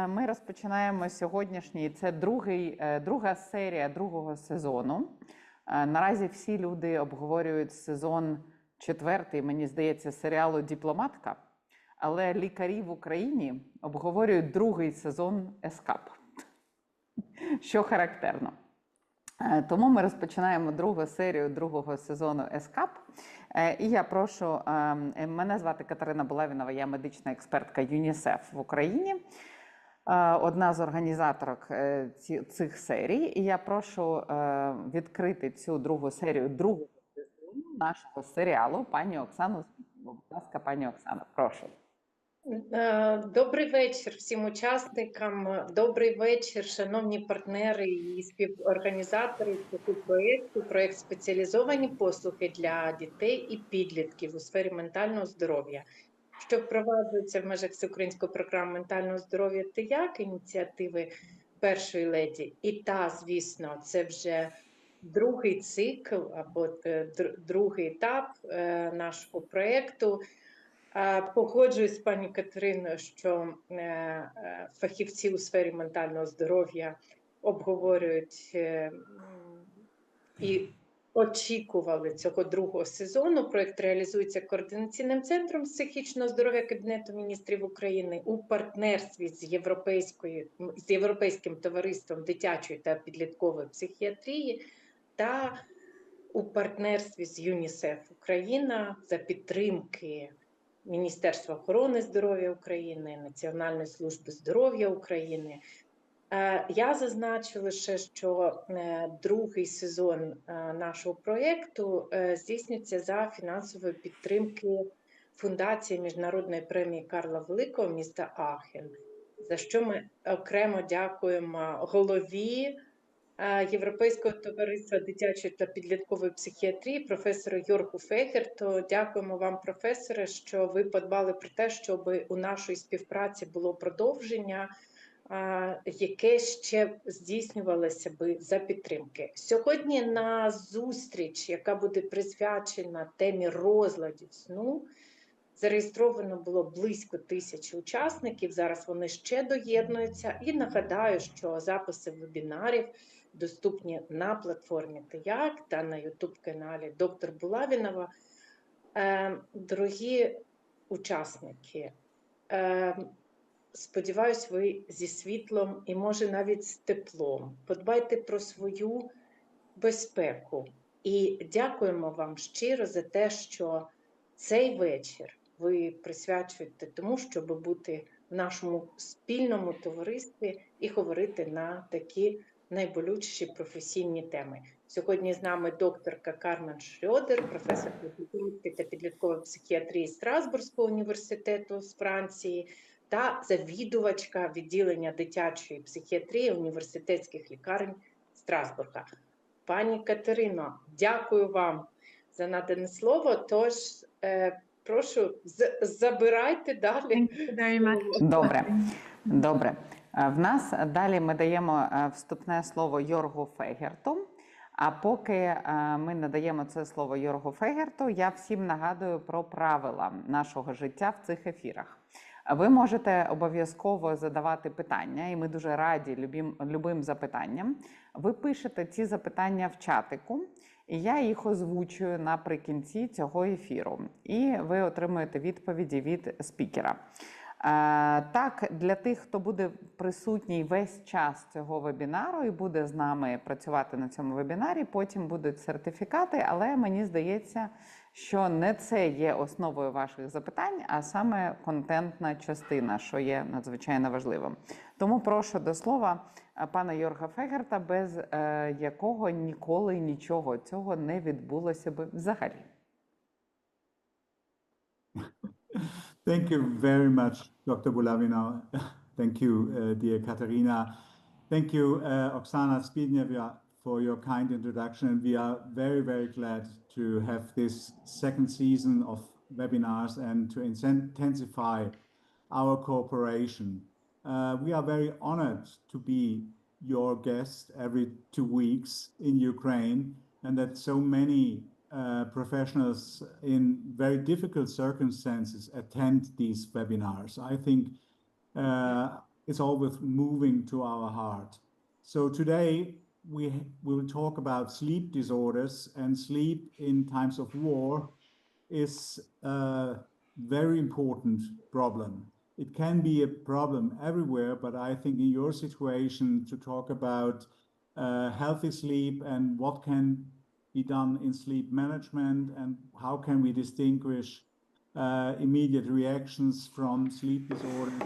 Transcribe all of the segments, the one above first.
ми розпочинаємо сьогоднішній, це друга серія другого сезону. Наразі всі люди обговорюють сезон 4, мені здається, серіалу «Дипломатка», але лікарі в Україні обговорюють другий сезон «ЕСКАП», що характерно. Тому ми розпочинаємо другу серію другого сезону «ЕСКАП». І я прошу, мене звати Катерина Булавінова, я медична експертка Юнісеф в Україні, одна з організаторок цих серій. І я прошу відкрити цю другу серію другого сезону нашого серіалу пані Оксану. Будь ласка, пані Оксано, прошу. Добрий вечір всім учасникам, добрий вечір, шановні партнери і співорганізатори цього проєкту. Проєкт «Спеціалізовані послуги для дітей і підлітків у сфері ментального здоров'я», що впроваджується в межах Всеукраїнської програми ментального здоров'я та як ініціативи першої леді. І звісно, це вже другий цикл або другий етап нашого проєкту. Погоджуюсь з пані Катериною, що фахівці у сфері ментального здоров'я обговорюють і очікували цього другого сезону. Проєкт реалізується Координаційним центром психічного здоров'я Кабінету Міністрів України у партнерстві з Європейським товариством дитячої та підліткової психіатрії та у партнерстві з Юнісеф Україна за підтримки Міністерства охорони здоров'я України, Національної служби здоров'я України. Я зазначу лише, що другий сезон нашого проєкту здійснюється за фінансової підтримки Фундації Міжнародної премії Карла Великого міста Ахен, за що ми окремо дякуємо голові Європейського товариства дитячої та підліткової психіатрії, професору Йоргу Фегерту. Дякуємо вам, професоре, що ви подбали про те, щоб у нашій співпраці було продовження, яке ще здійснювалося би за підтримки. Сьогодні на зустріч, яка буде присвячена темі розладів сну, зареєстровано було близько 1000 учасників, зараз вони ще доєднуються. І нагадаю, що записи вебінарів доступні на платформі «Як» та на YouTube-каналі доктор Булавінова. Дорогі учасники, сподіваюсь, ви зі світлом і, може, навіть з теплом. Подбайте про свою безпеку. І дякуємо вам щиро за те, що цей вечір ви присвячуєте тому, щоб бути в нашому спільному товаристві і говорити на такі найболючіші професійні теми. Сьогодні з нами докторка Кармен Шрьодер, професор дитячої та підліткової психіатрії Страсбурзького університету з Франції та завідувачка відділення дитячої психіатрії університетських лікарень Страсбурга. Пані Катерино, дякую вам за надане слово, тож прошу, забирайте далі. Добре. В нас далі ми даємо вступне слово Йоргу Фегерту, а поки ми надаємо це слово Йоргу Фегерту, я всім нагадую про правила нашого життя в цих ефірах. Ви можете обов'язково задавати питання, і ми дуже раді любим запитанням. Ви пишете ці запитання в чатику, і я їх озвучую наприкінці цього ефіру. І ви отримуєте відповіді від спікера. Так, для тих, хто буде присутній весь час цього вебінару і буде з нами працювати на цьому вебінарі, потім будуть сертифікати, але мені здається, що не це є основою ваших запитань, а саме контентна частина, що є надзвичайно важливим. Тому прошу до слова пана Йорга Фегерта, без якого ніколи нічого цього не відбулося би взагалі. Thank you very much, Dr. Bulavina. Thank you, dear Katerina. Thank you, Oksana Spidneva, for your kind introduction. And we are very, very glad to have this second season of webinars and to intensify our cooperation. We are very honored to be your guest every 2 weeks in Ukraine, and that so many professionals in very difficult circumstances attend these webinars. I think it's always moving to our heart. So today we will talk about sleep disorders, and sleep in times of war is a very important problem. It can be a problem everywhere, but I think in your situation, to talk about healthy sleep and what can be done in sleep management and how can we distinguish immediate reactions from sleep disorders,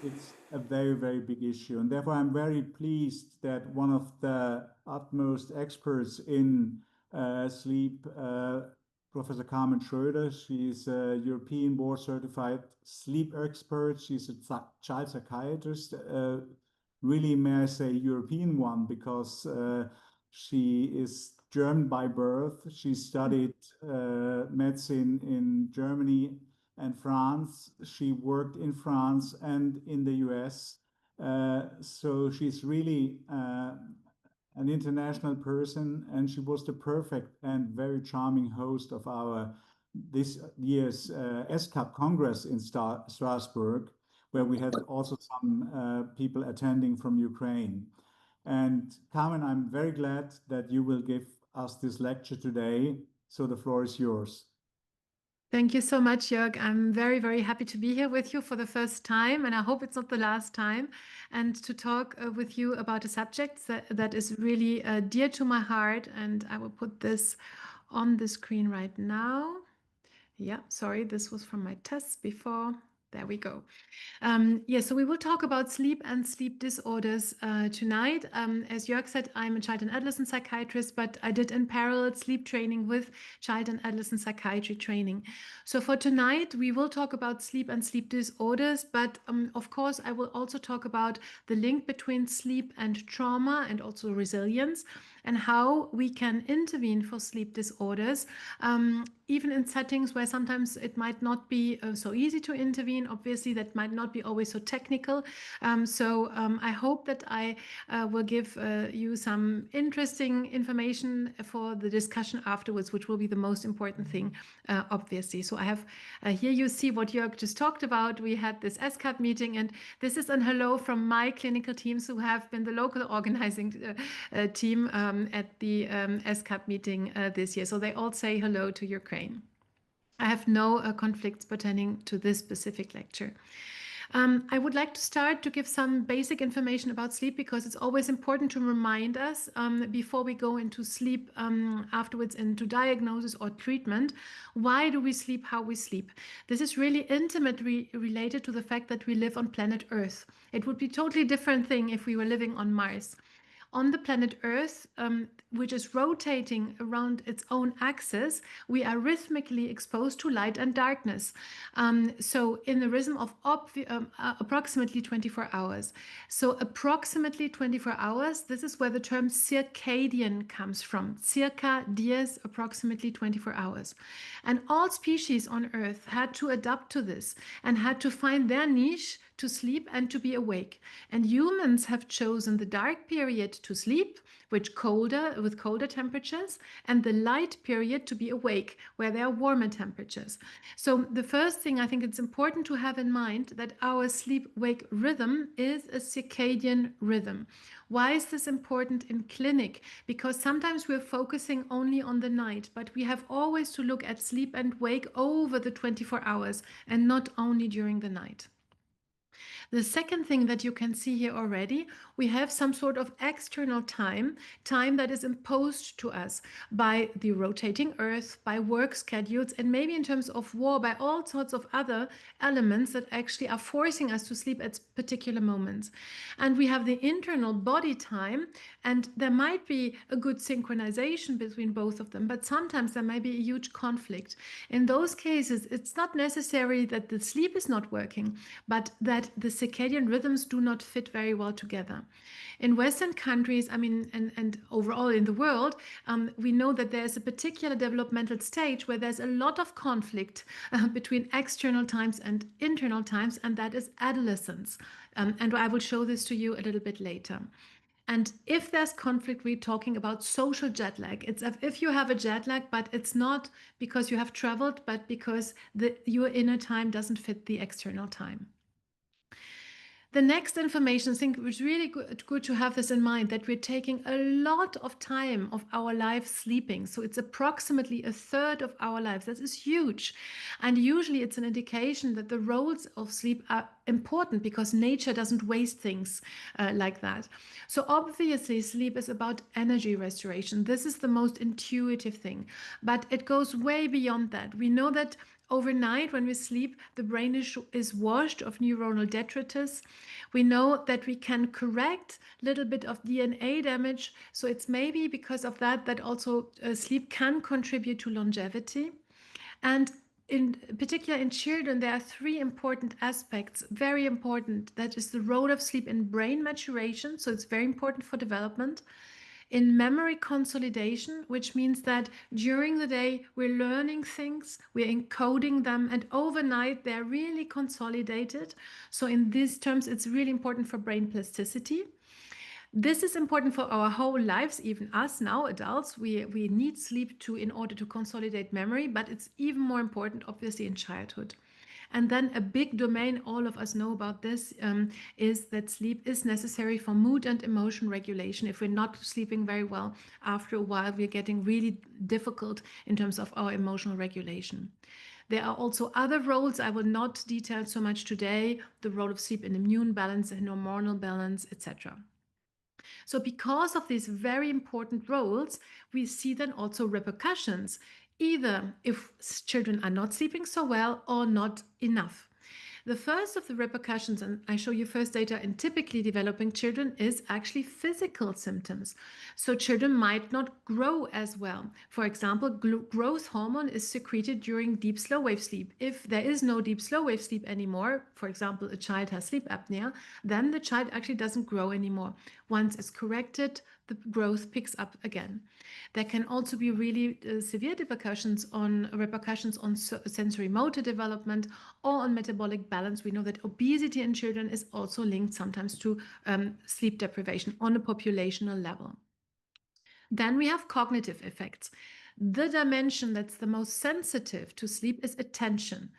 it's a very, very big issue. And therefore, I'm very pleased that one of the utmost experts in sleep, Professor Carmen Schroeder, she's a European board certified sleep expert. She's a child psychiatrist, really, may I say, European one, because she is German by birth. She studied medicine in Germany and France. She worked in France and in the US. So she's really an international person, and she was the perfect and very charming host of our this year's SCAP Congress in Strasbourg, where we had also some people attending from Ukraine. And Carmen, I'm very glad that you will give us this lecture today. So the floor is yours. Thank you so much, Jörg. I'm very, very happy to be here with you for the first time, and I hope it's not the last time, and to talk with you about a subject that is really dear to my heart. And I will put this on the screen right now. Yeah, sorry, this was from my tests before. There we go. So we will talk about sleep and sleep disorders tonight. As Jörg said, I'm a child and adolescent psychiatrist, but I did in parallel sleep training with child and adolescent psychiatry training. So for tonight, we will talk about sleep and sleep disorders, but of course, I will also talk about the link between sleep and trauma and also resilience, and how we can intervene for sleep disorders, even in settings where sometimes it might not be so easy to intervene. Obviously, that might not be always so technical. I hope that I will give you some interesting information for the discussion afterwards, which will be the most important thing, obviously. So I have here you see what Jörg just talked about. We had this SCAP meeting, and this is a hello from my clinical teams who have been the local organizing team at the SCAP meeting this year. So they all say hello to Ukraine. I have no conflicts pertaining to this specific lecture. I would like to start to give some basic information about sleep, because it's always important to remind us before we go into sleep afterwards into diagnosis or treatment. Why do we sleep? How we sleep? This is really intimately related to the fact that we live on planet Earth. It would be a totally different thing if we were living on Mars. On the planet Earth, which is rotating around its own axis, we are rhythmically exposed to light and darkness. So in the rhythm of approximately 24 hours. So approximately 24 hours, this is where the term circadian comes from. Circa dies, approximately 24 hours. And all species on Earth had to adapt to this and had to find their niche to sleep and to be awake. And humans have chosen the dark period to sleep, with colder temperatures, and the light period to be awake, where there are warmer temperatures. So the first thing I think it's important to have in mind that our sleep-wake rhythm is a circadian rhythm. Why is this important in clinic? Because sometimes we're focusing only on the night, but we have always to look at sleep and wake over the 24 hours and not only during the night. The second thing that you can see here already, we have some sort of external time that is imposed to us by the rotating Earth, by work schedules, and maybe in terms of war, by all sorts of other elements that actually are forcing us to sleep at particular moments. And we have the internal body time, and there might be a good synchronization between both of them, but sometimes there might be a huge conflict. In those cases, it's not necessary that the sleep is not working, but that the circadian rhythms do not fit very well together. In Western countries, and overall in the world, we know that there's a particular developmental stage where there's a lot of conflict between external times and internal times, and that is adolescence. And I will show this to you a little bit later. And if there's conflict, we're talking about social jet lag. It's as if you have a jet lag, but it's not because you have traveled, but because your inner time doesn't fit the external time. The next information, I think it was really good to have this in mind, that we're taking a lot of time of our life sleeping. So it's approximately a third of our lives. That is huge. And usually it's an indication that the roles of sleep are important because nature doesn't waste things like that. So obviously sleep is about energy restoration. This is the most intuitive thing, but it goes way beyond that. We know that overnight, when we sleep, the brain is washed of neuronal detritus. We know that we can correct a little bit of DNA damage. So it's maybe because of that that also sleep can contribute to longevity. And in particular in children, there are three important aspects, very important. That is the role of sleep in brain maturation. So it's very important for development. In memory consolidation, which means that during the day we're learning things, we're encoding them, and overnight they're really consolidated. So in these terms, it's really important for brain plasticity. This is important for our whole lives, even us now, adults. We need sleep in order to consolidate memory, but it's even more important, obviously, in childhood. And then a big domain, all of us know about this, is that sleep is necessary for mood and emotion regulation. If we're not sleeping very well, after a while, we're getting really difficult in terms of our emotional regulation. There are also other roles I will not detail so much today, the role of sleep in immune balance and hormonal balance, etc. So because of these very important roles, we see then also repercussions, either if children are not sleeping so well or not enough. The first of the repercussions, and I show you first data in typically developing children, is actually physical symptoms. So children might not grow as well. For example, growth hormone is secreted during deep slow wave sleep. If there is no deep slow wave sleep anymore, for example, a child has sleep apnea, then the child actually doesn't grow anymore. Once it's corrected, the growth picks up again. There can also be really severe repercussions on sensory motor development or on metabolic balance. We know that obesity in children is also linked sometimes to sleep deprivation on a populational level. Then we have cognitive effects. The dimension that's the most sensitive to sleep is attention.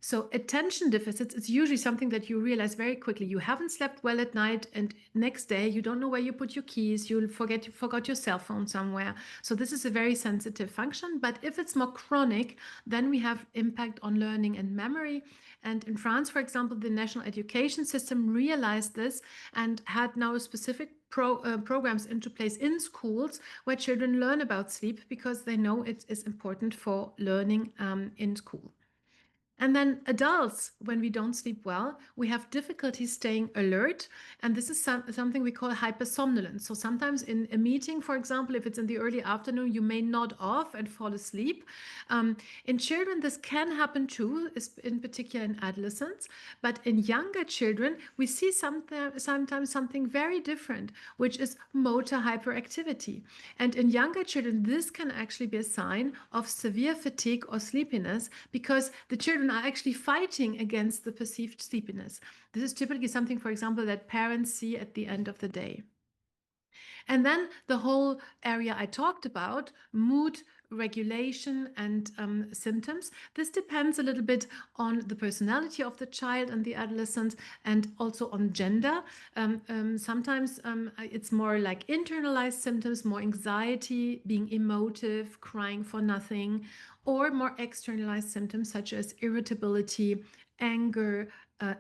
So attention deficits is usually something that you realize very quickly. You haven't slept well at night, and next day you don't know where you put your keys. You forgot your cell phone somewhere. So this is a very sensitive function. But if it's more chronic, then we have impact on learning and memory. And in France, for example, the national education system realized this and had now specific programs into place in schools where children learn about sleep because they know it is important for learning in school. And then adults, when we don't sleep well, we have difficulty staying alert. And this is something we call hypersomnolence. So sometimes in a meeting, for example, if it's in the early afternoon, you may nod off and fall asleep. In children, this can happen too, in particular in adolescents. But in younger children, we see sometimes something very different, which is motor hyperactivity. And in younger children, this can actually be a sign of severe fatigue or sleepiness because the children are actually fighting against the perceived sleepiness. This is typically something, for example, that parents see at the end of the day. And then the whole area I talked about, mood regulation and symptoms. This depends a little bit on the personality of the child and the adolescent and also on gender. Sometimes it's more like internalized symptoms, more anxiety, being emotive, crying for nothing, or more externalized symptoms such as irritability, anger,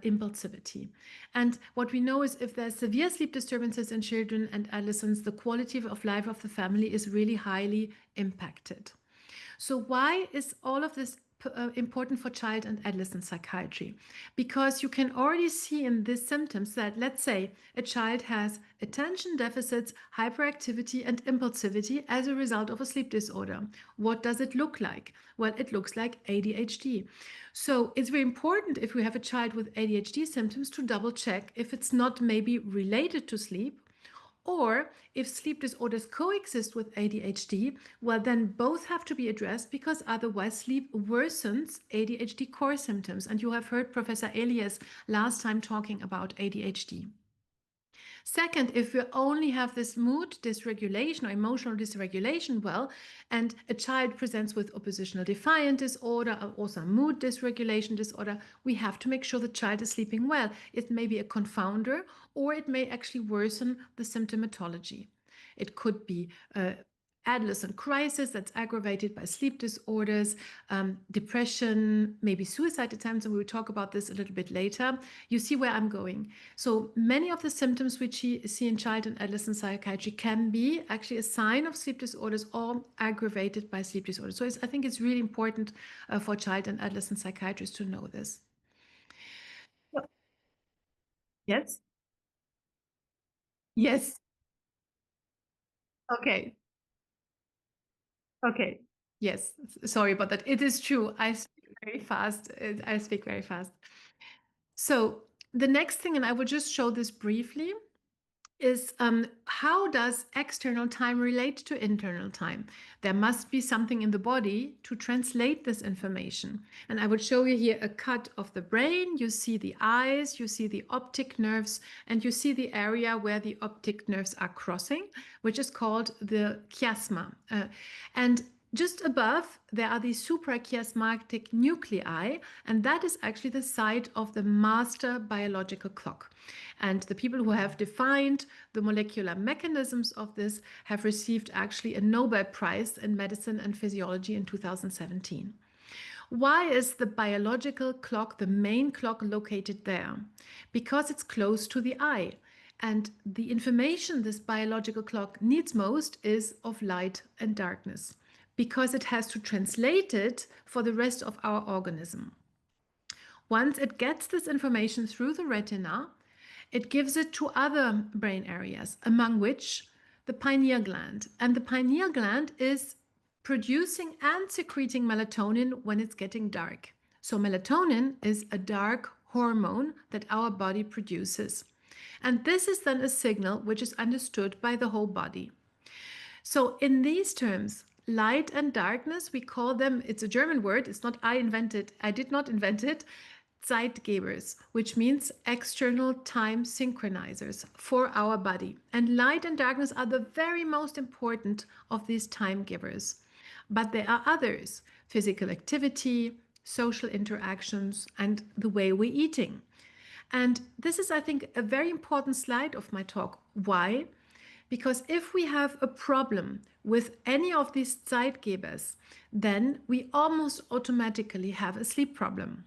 impulsivity. And what we know is if there's severe sleep disturbances in children and adolescents, the quality of life of the family is really highly impacted. So why is all of this important for child and adolescent psychiatry? Because you can already see in these symptoms that, let's say, a child has attention deficits, hyperactivity, and impulsivity as a result of a sleep disorder. What does it look like? Well, it looks like ADHD. So it's very important if we have a child with ADHD symptoms to double check if it's not maybe related to sleep, or if sleep disorders coexist with ADHD, well, then both have to be addressed because otherwise sleep worsens ADHD core symptoms. And you have heard Professor Elias last time talking about ADHD. Second, if we only have this mood dysregulation or emotional dysregulation, well, and a child presents with oppositional defiant disorder or also mood dysregulation disorder, we have to make sure the child is sleeping well. It may be a confounder, or it may actually worsen the symptomatology. It could be adolescent crisis that's aggravated by sleep disorders, depression, maybe suicide attempts, and we will talk about this a little bit later. You see where I'm going. So many of the symptoms which we see in child and adolescent psychiatry can be actually a sign of sleep disorders or aggravated by sleep disorders. So I think it's really important for child and adolescent psychiatrists to know this. Yes? Yes. Okay. Okay. Yes. Sorry about that. It is true. I speak very fast. I speak very fast. So the next thing, and I will just show this briefly, is how does external time relate to internal time? There must be something in the body to translate this information. And I will show you here a cut of the brain. You see the eyes, you see the optic nerves, and you see the area where the optic nerves are crossing, which is called the chiasma. And just above, there are these suprachiasmatic nuclei, and that is actually the site of the master biological clock. And the people who have defined the molecular mechanisms of this have received actually a Nobel Prize in Medicine and Physiology in 2017. Why is the biological clock, the main clock, located there? Because it's close to the eye. And the information this biological clock needs most is of light and darkness, because it has to translate it for the rest of our organism. Once it gets this information through the retina, it gives it to other brain areas, among which the pineal gland. And the pineal gland is producing and secreting melatonin when it's getting dark. So melatonin is a dark hormone that our body produces. And this is then a signal which is understood by the whole body. So in these terms, light and darkness, we call them, it's a German word, it's not I did not invent it, Zeitgebers, which means external time synchronizers for our body. And light and darkness are the very most important of these time givers. But there are others: physical activity, social interactions, and the way we're eating. And this is, I think, a very important slide of my talk. Why? Because if we have a problem with any of these Zeitgebers, then we almost automatically have a sleep problem.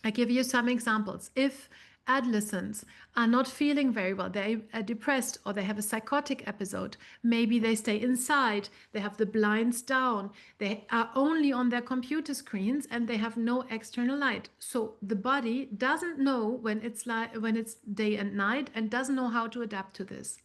I give you some examples. If adolescents are not feeling very well, they are depressed, or they have a psychotic episode, maybe they stay inside, they have the blinds down, they are only on their computer screens, and they have no external light. So the body doesn't know when it's day and night, and doesn't know how to adapt to this.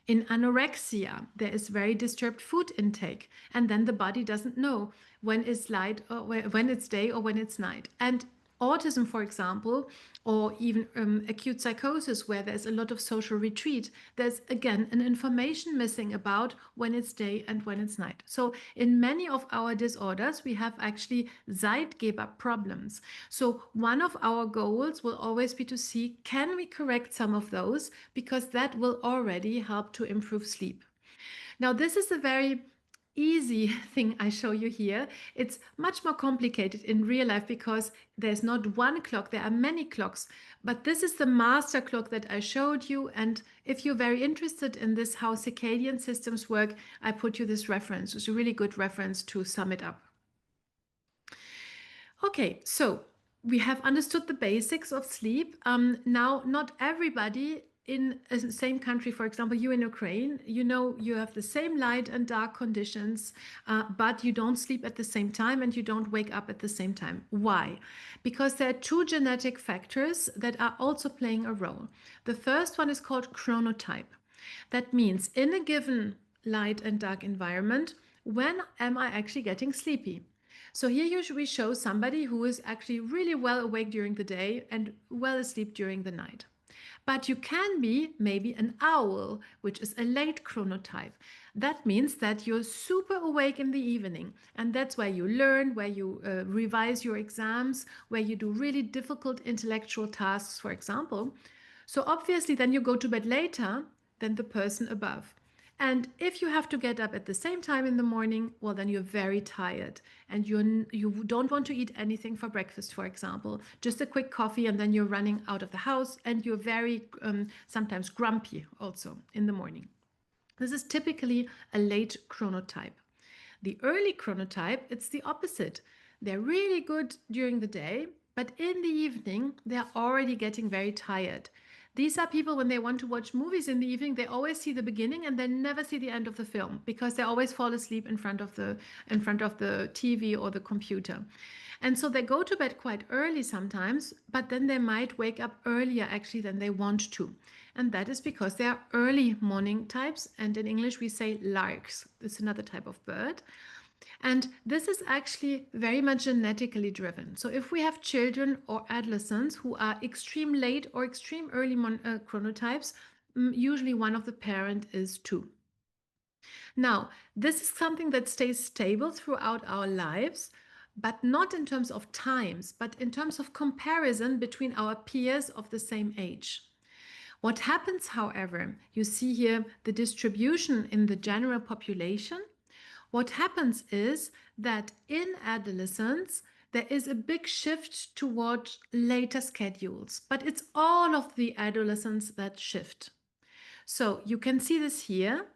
In anorexia, there is very disturbed food intake, and then the body doesn't know when it's light or when it's day or when it's night. And autism, for example, or even acute psychosis, where there's a lot of social retreat, there's again an information missing about when it's day and when it's night. So in many of our disorders, we have actually Zeitgeber problems. So one of our goals will always be to see, can we correct some of those, because that will already help to improve sleep. Now, this is a very easy thing I show you here. It's much more complicated in real life, because there's not one clock, there are many clocks. But this is the master clock that I showed you. And if you're very interested in this, how circadian systems work, I put you this reference. It's a really good reference to sum it up. Okay, so we have understood the basics of sleep. Now, not everybody in the same country, for example, you in Ukraine, you know, you have the same light and dark conditions, but you don't sleep at the same time and you don't wake up at the same time. Why? Because there are two genetic factors that are also playing a role. The first one is called chronotype. That means in a given light and dark environment, when am I actually getting sleepy? So here we show somebody who is actually really well awake during the day and well asleep during the night. But you can be maybe an owl, which is a late chronotype. That means that you're super awake in the evening, and that's where you learn, where you revise your exams, where you do really difficult intellectual tasks, for example. So obviously then you go to bed later than the person above. And if you have to get up at the same time in the morning, well, then you're very tired and you don't want to eat anything for breakfast, for example, just a quick coffee, and then you're running out of the house and you're very sometimes grumpy also in the morning. This is typically a late chronotype. The early chronotype, it's the opposite. They're really good during the day, but in the evening, they're already getting very tired. These are people, when they want to watch movies in the evening, they always see the beginning and they never see the end of the film because they always fall asleep in front of the TV or the computer. And so they go to bed quite early sometimes, but then they might wake up earlier actually than they want to. And that is because they are early morning types. And in English, we say larks. It's another type of bird. And this is actually very much genetically driven. So if we have children or adolescents who are extreme late or extreme early chronotypes, usually one of the parent is too. Now, this is something that stays stable throughout our lives, but not in terms of times, but in terms of comparison between our peers of the same age. What happens, however, you see here the distribution in the general population. What happens is that in adolescence, there is a big shift towards later schedules, but it's all of the adolescents that shift. So you can see this here.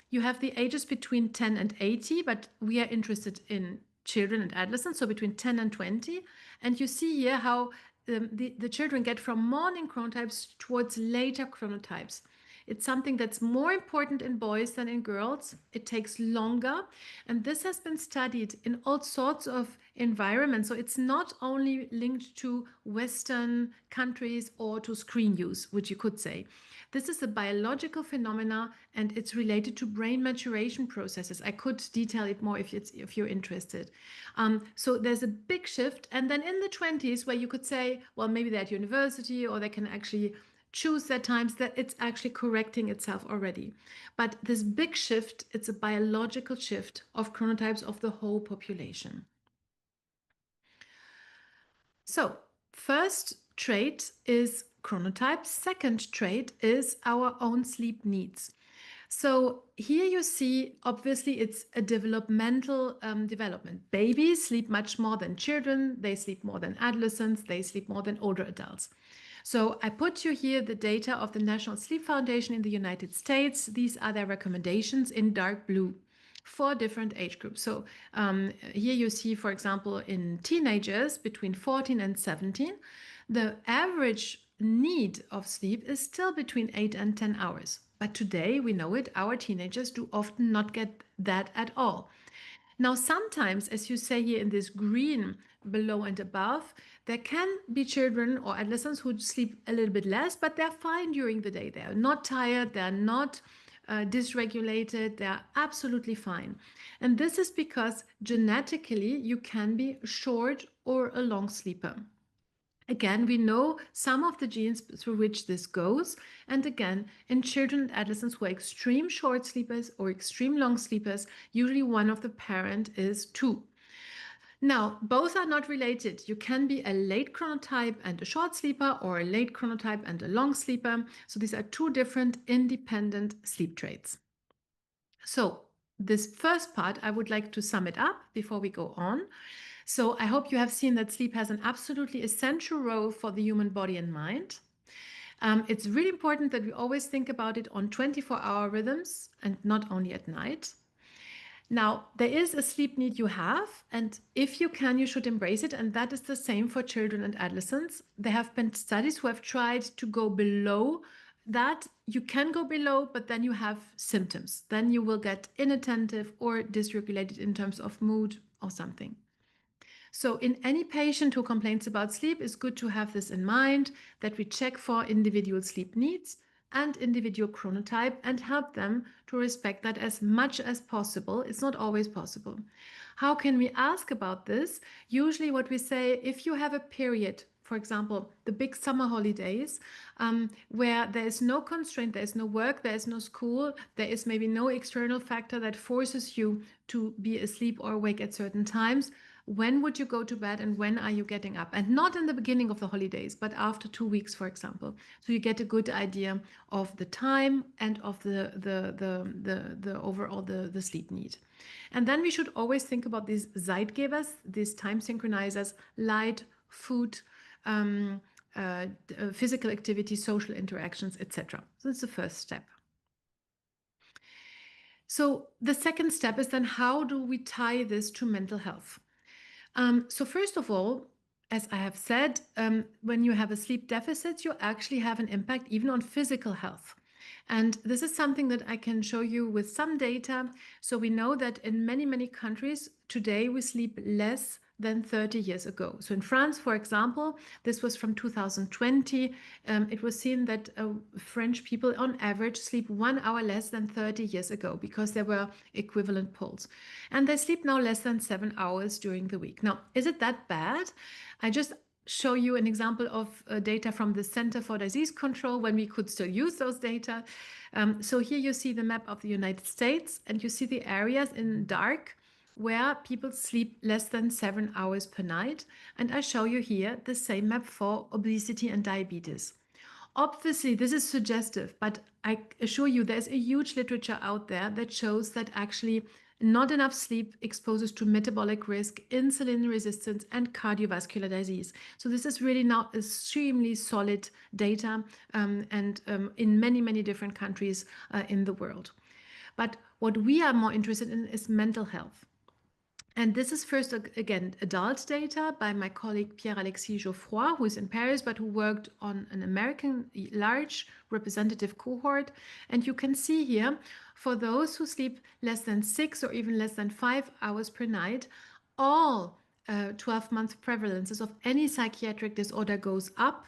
You have the ages between 10 and 80, but we are interested in children and adolescents, so between 10 and 20. And you see here how the children get from morning chronotypes towards later chronotypes. It's something that's more important in boys than in girls. It takes longer. And this has been studied in all sorts of environments. So it's not only linked to Western countries or to screen use, which you could say. This is a biological phenomena and it's related to brain maturation processes. I could detail it more if you're interested. So there's a big shift. And then in the 20s, where you could say, well, maybe they're at university or they can actually choose their times, that it's actually correcting itself already. But this big shift, it's a biological shift of chronotypes of the whole population. So first trait is chronotype. Second trait is our own sleep needs. So here you see, obviously, it's a developmental development. Babies sleep much more than children. They sleep more than adolescents. They sleep more than older adults. So I put you here the data of the National Sleep Foundation in the United States. These are their recommendations in dark blue for different age groups. So here you see, for example, in teenagers between 14 and 17, the average need of sleep is still between 8 and 10 hours. But today, we know it, our teenagers do often not get that at all. Now, sometimes, as you say here in this green below and above, there can be children or adolescents who sleep a little bit less, but they're fine during the day. They're not tired, they're not dysregulated, they're absolutely fine. And this is because genetically you can be a short or a long sleeper. Again, we know some of the genes through which this goes. And again, in children and adolescents who are extreme short sleepers or extreme long sleepers, usually one of the parent is too. Now, both are not related. You can be a late chronotype and a short sleeper, or a late chronotype and a long sleeper. So these are two different independent sleep traits. So this first part, I would like to sum it up before we go on. So I hope you have seen that sleep has an absolutely essential role for the human body and mind. It's really important that we always think about it on 24-hour rhythms and not only at night. Now, there is a sleep need you have, and if you can, you should embrace it. And that is the same for children and adolescents. There have been studies who have tried to go below that. You can go below, but then you have symptoms. Then you will get inattentive or dysregulated in terms of mood or something. So in any patient who complains about sleep, it's good to have this in mind, that we check for individual sleep needs and individual chronotype and help them to respect that as much as possible. It's not always possible. How can we ask about this? Usually what we say, if you have a period, for example, the big summer holidays, where there is no constraint, there is no work, there is no school, there is maybe no external factor that forces you to be asleep or awake at certain times, when would you go to bed and when are you getting up? And not in the beginning of the holidays, but after 2 weeks, for example. So you get a good idea of the time and of the overall the sleep need. And then we should always think about these Zeitgebers, these time synchronizers, light, food, physical activity, social interactions, etc. So that's the first step. So the second step is then, how do we tie this to mental health? So first of all, as I have said, when you have a sleep deficit, you actually have an impact even on physical health. And this is something that I can show you with some data. So we know that in many, many countries today, we sleep less than 30 years ago. So in France, for example, this was from 2020. It was seen that French people on average sleep 1 hour less than 30 years ago, because there were equivalent polls. And they sleep now less than 7 hours during the week. Now, is it that bad? I just show you an example of data from the Center for Disease Control when we could still use those data. So here you see the map of the United States, and you see the areas in dark where people sleep less than 7 hours per night. And I show you here the same map for obesity and diabetes. Obviously, this is suggestive, but I assure you there's a huge literature out there that shows that actually not enough sleep exposes to metabolic risk, insulin resistance, and cardiovascular disease. So this is really now extremely solid data and in many, many different countries in the world. But what we are more interested in is mental health. And this is first, again, adult data by my colleague Pierre-Alexis Geoffroy, who is in Paris, but who worked on an American large representative cohort. And you can see here, for those who sleep less than 6 or even less than 5 hours per night, all 12-month prevalences of any psychiatric disorder goes up.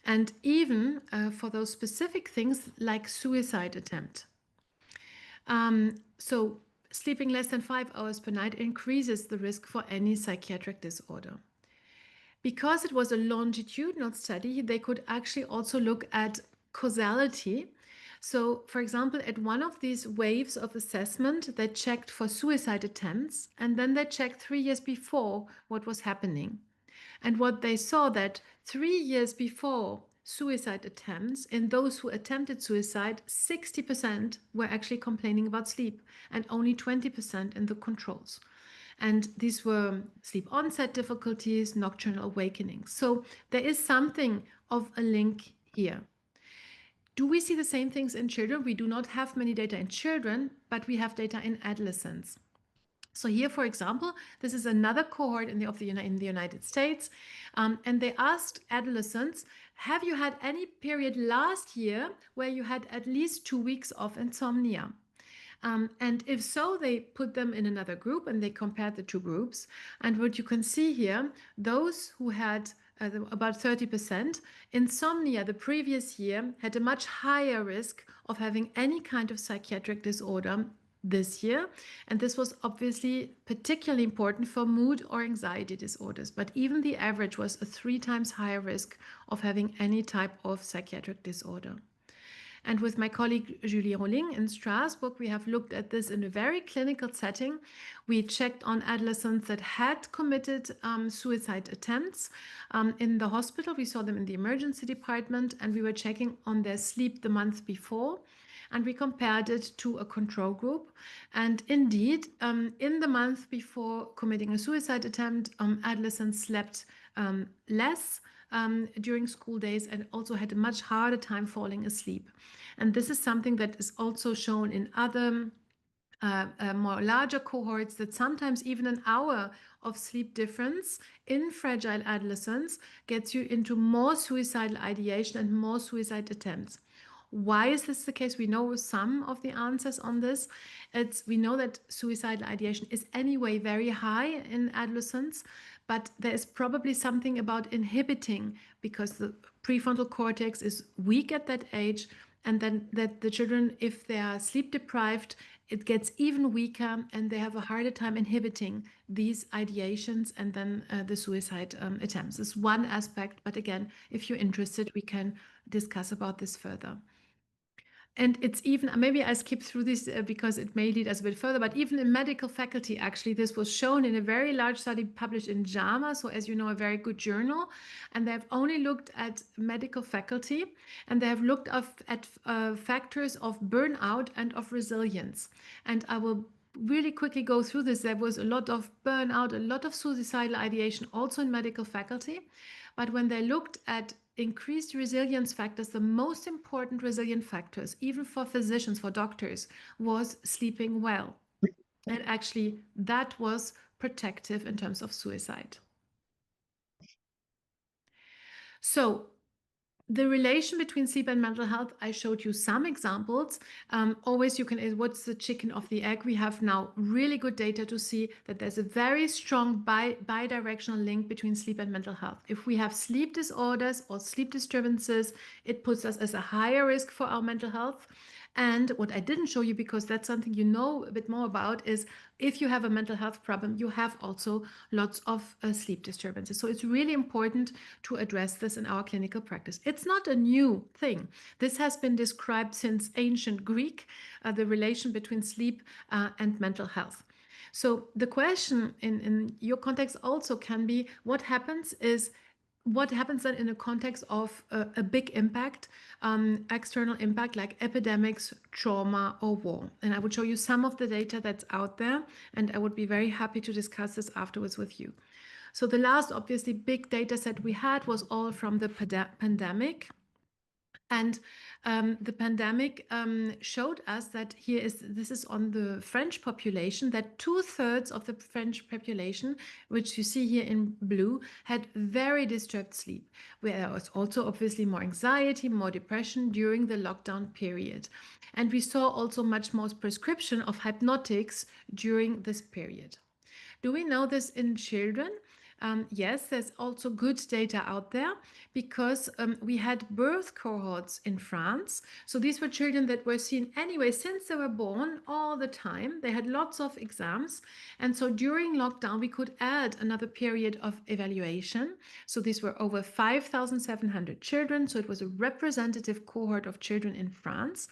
And even for those specific things like suicide attempt. So sleeping less than 5 hours per night increases the risk for any psychiatric disorder. Because it was a longitudinal study, they could actually also look at causality. So, for example, at one of these waves of assessment, they checked for suicide attempts, and then they checked 3 years before what was happening. And what they saw, that 3 years before suicide attempts, in those who attempted suicide, 60% were actually complaining about sleep, and only 20% in the controls. And these were sleep onset difficulties, nocturnal awakenings. So there is something of a link here. Do we see the same things in children? We do not have many data in children, but we have data in adolescents. So here, for example, this is another cohort in the United States, and they asked adolescents, have you had any period last year where you had at least 2 weeks of insomnia? And if so, they put them in another group and they compared the two groups. And what you can see here, those who had about 30% insomnia the previous year had a much higher risk of having any kind of psychiatric disorder this year. And this was obviously particularly important for mood or anxiety disorders. But even the average was a 3 times higher risk of having any type of psychiatric disorder. And with my colleague Julie Rolling in Strasbourg, we have looked at this in a very clinical setting. We checked on adolescents that had committed suicide attempts in the hospital. We saw them in the emergency department, and we were checking on their sleep the month before. And we compared it to a control group. And indeed, in the month before committing a suicide attempt, adolescents slept less during school days and also had a much harder time falling asleep. And this is something that is also shown in other more larger cohorts, that sometimes even an hour of sleep difference in fragile adolescents gets you into more suicidal ideation and more suicide attempts. Why is this the case? We know some of the answers on this. We know that suicidal ideation is anyway very high in adolescents, but there is probably something about inhibiting, because the prefrontal cortex is weak at that age, and then that the children, if they are sleep deprived, it gets even weaker and they have a harder time inhibiting these ideations and then the suicide attempts. This is one aspect, but again, if you're interested, we can discuss about this further. And it's even, maybe I skip through this because it may lead us a bit further, but even in medical faculty, actually, this was shown in a very large study published in JAMA, so as you know, a very good journal, and they've only looked at medical faculty, and they have looked at factors of burnout and of resilience. And I will really quickly go through this. There was a lot of burnout, a lot of suicidal ideation also in medical faculty, but when they looked at increased resilience factors, the most important resilient factors, even for physicians, for doctors, was sleeping well. And actually, that was protective in terms of suicide. So, the relation between sleep and mental health, I showed you some examples. Always you can, what's the chicken of the egg? We have now really good data to see that there's a very strong bidirectional link between sleep and mental health. If we have sleep disorders or sleep disturbances, it puts us as a higher risk for our mental health. And what I didn't show you, because that's something you know a bit more about, is if you have a mental health problem, you have also lots of sleep disturbances. So it's really important to address this in our clinical practice. It's not a new thing. This has been described since ancient Greek, the relation between sleep and mental health. So the question in your context also can be, what happens then in a context of a big impact, external impact like epidemics, trauma, or war? And I would show you some of the data that's out there, and I would be very happy to discuss this afterwards with you. So the last, obviously, big data set we had was all from the pandemic. And the pandemic showed us that this is on the French population, that 2/3 of the French population, which you see here in blue, had very disturbed sleep. There was also obviously more anxiety, more depression during the lockdown period. And we saw also much more prescription of hypnotics during this period. Do we know this in children? Yes, there's also good data out there, because we had birth cohorts in France. So these were children that were seen anyway since they were born all the time. They had lots of exams. And so during lockdown, we could add another period of evaluation. So these were over 5,700 children. So it was a representative cohort of children in France.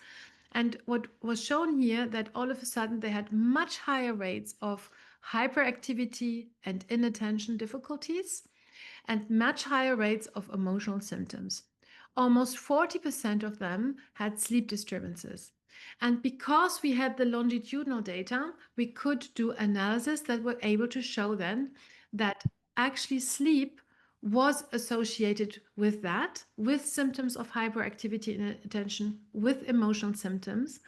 And what was shown here, that all of a sudden they had much higher rates of hyperactivity and inattention difficulties, and much higher rates of emotional symptoms. Almost 40% of them had sleep disturbances. And because we had the longitudinal data, we could do analysis that were able to show then that actually sleep was associated with that, with symptoms of hyperactivity and inattention, with emotional symptoms.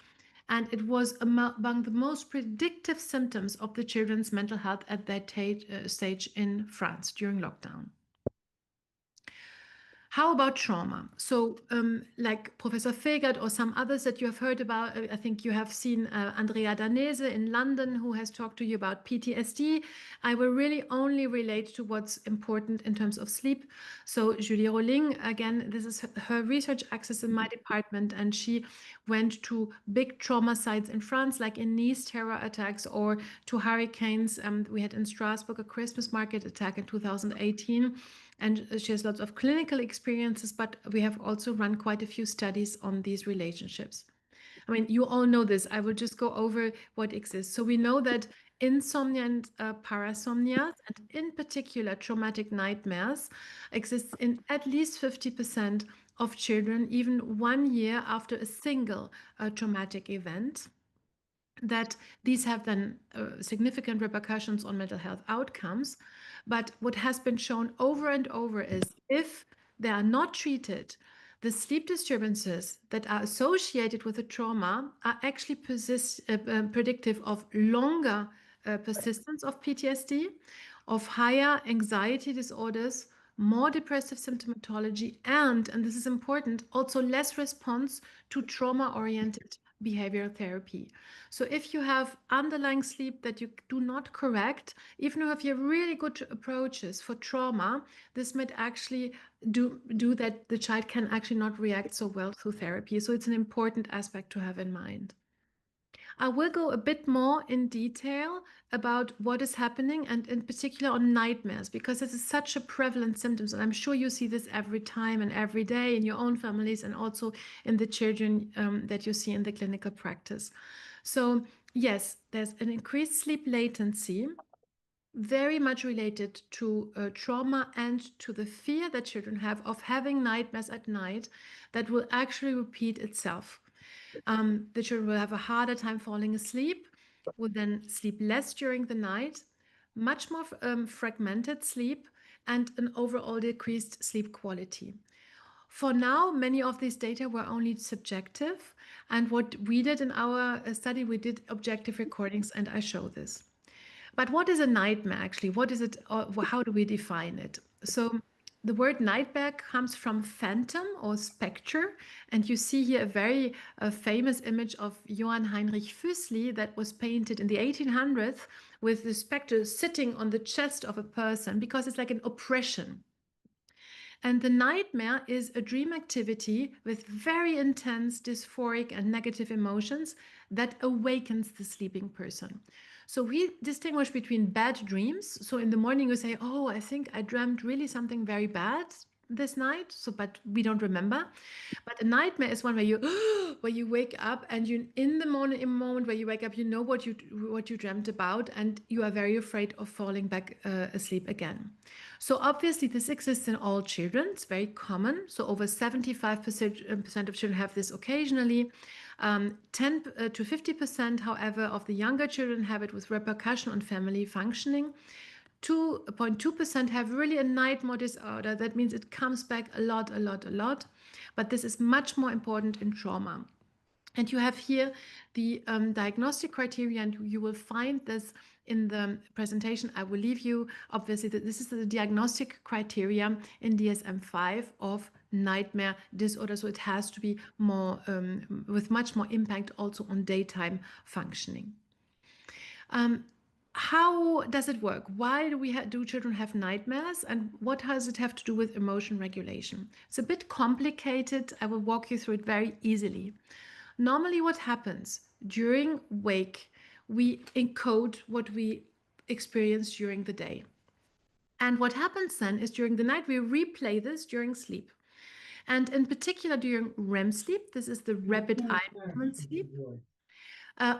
And it was among the most predictive symptoms of the children's mental health at that stage in France during lockdown. How about trauma? So like Professor Fegert or some others that you have heard about, I think you have seen Andrea Danese in London, who has talked to you about PTSD. I will really only relate to what's important in terms of sleep. So Julie Rolling, again, this is her research axis in my department, and she went to big trauma sites in France, like in Nice terror attacks, or to hurricanes. We had in Strasbourg a Christmas market attack in 2018. And she has lots of clinical experiences, but we have also run quite a few studies on these relationships. I mean, you all know this. I will just go over what exists. So we know that insomnia and parasomnia, and in particular traumatic nightmares, exists in at least 50% of children, even 1 year after a single traumatic event. That these have then significant repercussions on mental health outcomes. But what has been shown over and over is, if they are not treated, the sleep disturbances that are associated with the trauma are actually predictive of longer persistence of PTSD, of higher anxiety disorders, more depressive symptomatology, and this is important, also less response to trauma-oriented behavioral therapy. So if you have underlying sleep that you do not correct, even if you have really good approaches for trauma, this might actually do that the child can actually not react so well through therapy. So it's an important aspect to have in mind. I will go a bit more in detail about what is happening, and in particular on nightmares, because this is such a prevalent symptom. And I'm sure you see this every time and every day in your own families and also in the children that you see in the clinical practice. So yes, there's an increased sleep latency, very much related to trauma and to the fear that children have of having nightmares at night that will actually repeat itself. The children will have a harder time falling asleep, will then sleep less during the night, much more fragmented sleep, and an overall decreased sleep quality. For now, many of these data were only subjective, and what we did in our study, we did objective recordings, and I show this. But what is a nightmare actually? What is it? How do we define it? So the word nightmare comes from phantom or spectre, and you see here a very famous image of Johann Heinrich Füssli that was painted in the 1800s with the spectre sitting on the chest of a person because it's like an oppression. And the nightmare is a dream activity with very intense dysphoric and negative emotions that awakens the sleeping person. So we distinguish between bad dreams. So in the morning you say, oh, I think I dreamt really something very bad this night, so but we don't remember. But a nightmare is one where you wake up and you in the moment where you wake up, you know what you dreamt about, and you are very afraid of falling back asleep again. So obviously this exists in all children. It's very common. So over 75% of children have this occasionally. 10 to 50%, however, of the younger children have it with repercussion on family functioning. 2.2% have really a nightmare disorder. That means it comes back a lot. But this is much more important in trauma. And you have here the diagnostic criteria, and you will find this in the presentation. I will leave you, obviously, that this is the diagnostic criteria in DSM-5 of nightmare disorder. So it has to be more, with much more impact also on daytime functioning. How does it work? Why do children have nightmares, and what does it have to do with emotion regulation? It's a bit complicated. I will walk you through it very easily. Normally what happens during wake, we encode what we experience during the day. And what happens then is during the night, we replay this during sleep. And in particular during REM sleep, this is the rapid eye movement sleep.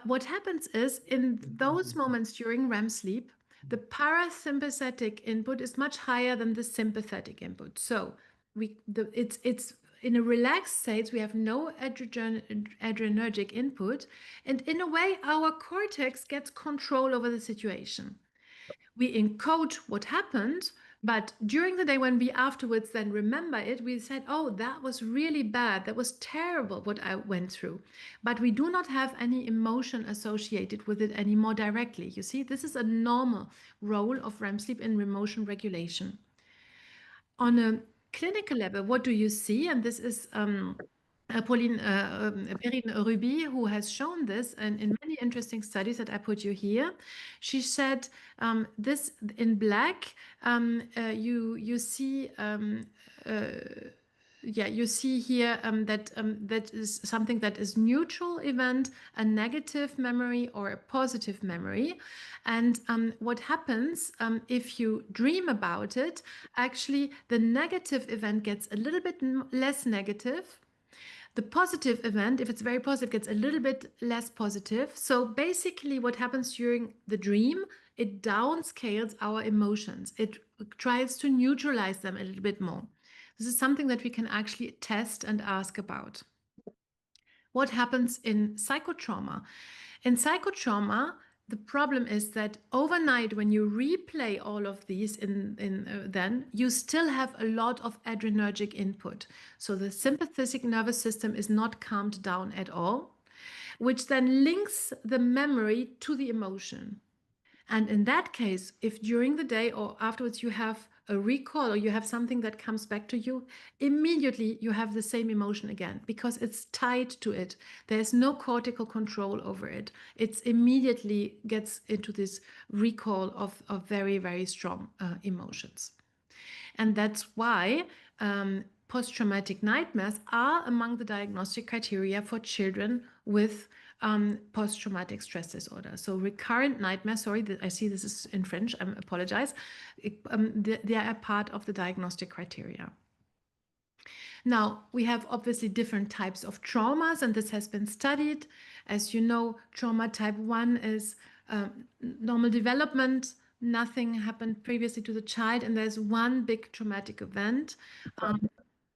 What happens is in those moments during REM sleep, the parasympathetic input is much higher than the sympathetic input. So it's in a relaxed state, we have no adrenergic input, and in a way our cortex gets control over the situation. We encode what happened, but during the day when we afterwards then remember it, we said, oh, that was really bad, that was terrible what I went through. But we do not have any emotion associated with it anymore directly. You see, this is a normal role of REM sleep in emotion regulation. On a clinical level, what do you see? And this is Perrine Ruby, who has shown this and in many interesting studies that I put you here. She said this in black, you see you see here that is something that is neutral event, a negative memory or a positive memory. And what happens if you dream about it, actually the negative event gets a little bit less negative. The positive event, if it's very positive, gets a little bit less positive. So basically what happens during the dream, it downscales our emotions. It tries to neutralize them a little bit more. This is something that we can actually test and ask about. What happens in psychotrauma? In psychotrauma, the problem is that overnight, when you replay all of these, then you still have a lot of adrenergic input. So the sympathetic nervous system is not calmed down at all, which then links the memory to the emotion. And in that case, if during the day or afterwards you have a recall or you have something that comes back to you, immediately you have the same emotion again because it's tied to it. There's no cortical control over it. It immediately gets into this recall of very, very strong emotions. And that's why post-traumatic nightmares are among the diagnostic criteria for children with post-traumatic stress disorder. So recurrent nightmares, sorry, I see this is in French, I apologize. They are part of the diagnostic criteria. Now, we have obviously different types of traumas, and this has been studied. As you know, trauma type 1 is normal development, nothing happened previously to the child, and there's one big traumatic event.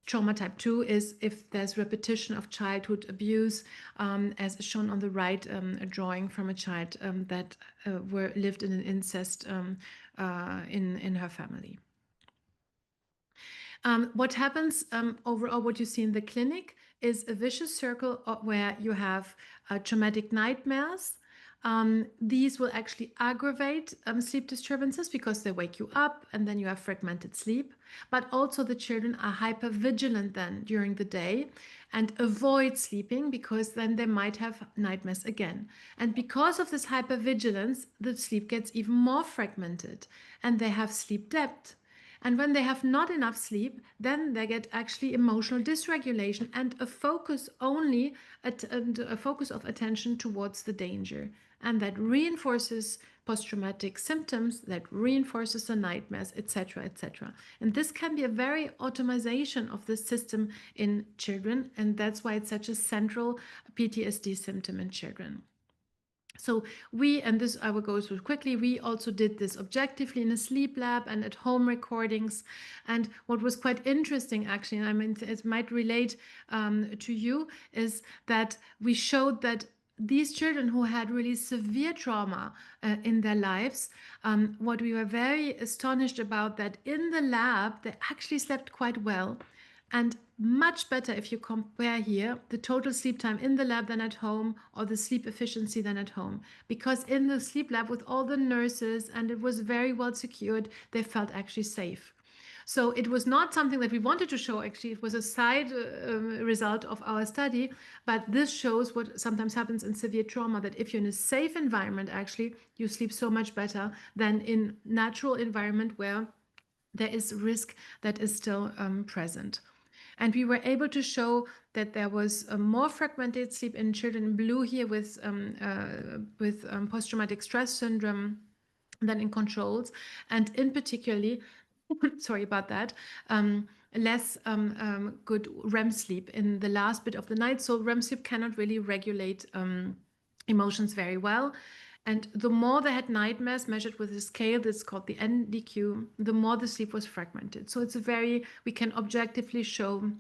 Trauma type 2 is if there's repetition of childhood abuse, as shown on the right, a drawing from a child that lived in an incest in her family. What happens overall, what you see in the clinic is a vicious circle where you have traumatic nightmares. These will actually aggravate sleep disturbances because they wake you up and then you have fragmented sleep. But also the children are hypervigilant then during the day and avoid sleeping because then they might have nightmares again. And because of this hypervigilance, the sleep gets even more fragmented and they have sleep debt. And when they have not enough sleep, then they get actually emotional dysregulation and a focus only and a focus of attention towards the danger. And that reinforces post-traumatic symptoms, that reinforces the nightmares, etc., etc. And this can be a very automation of the system in children, and that's why it's such a central PTSD symptom in children. So we, and this I will go through quickly, we also did this objectively in a sleep lab and at home recordings. And what was quite interesting, actually, and I mean, it might relate to you, is that we showed that these children who had really severe trauma in their lives, what we were very astonished about, that in the lab, they actually slept quite well. And much better if you compare here the total sleep time in the lab than at home, or the sleep efficiency than at home. Because in the sleep lab with all the nurses, and it was very well secured, they felt actually safe. So it was not something that we wanted to show, actually. It was a side result of our study, but this shows what sometimes happens in severe trauma, that if you're in a safe environment, actually, you sleep so much better than in natural environment where there is risk that is still present. And we were able to show that there was a more fragmented sleep in children in blue here with post-traumatic stress syndrome than in controls. And in particularly, sorry about that, less good REM sleep in the last bit of the night. So REM sleep cannot really regulate emotions very well. And the more they had nightmares measured with a scale that's called the NDQ, the more the sleep was fragmented. So it's a very, we can objectively show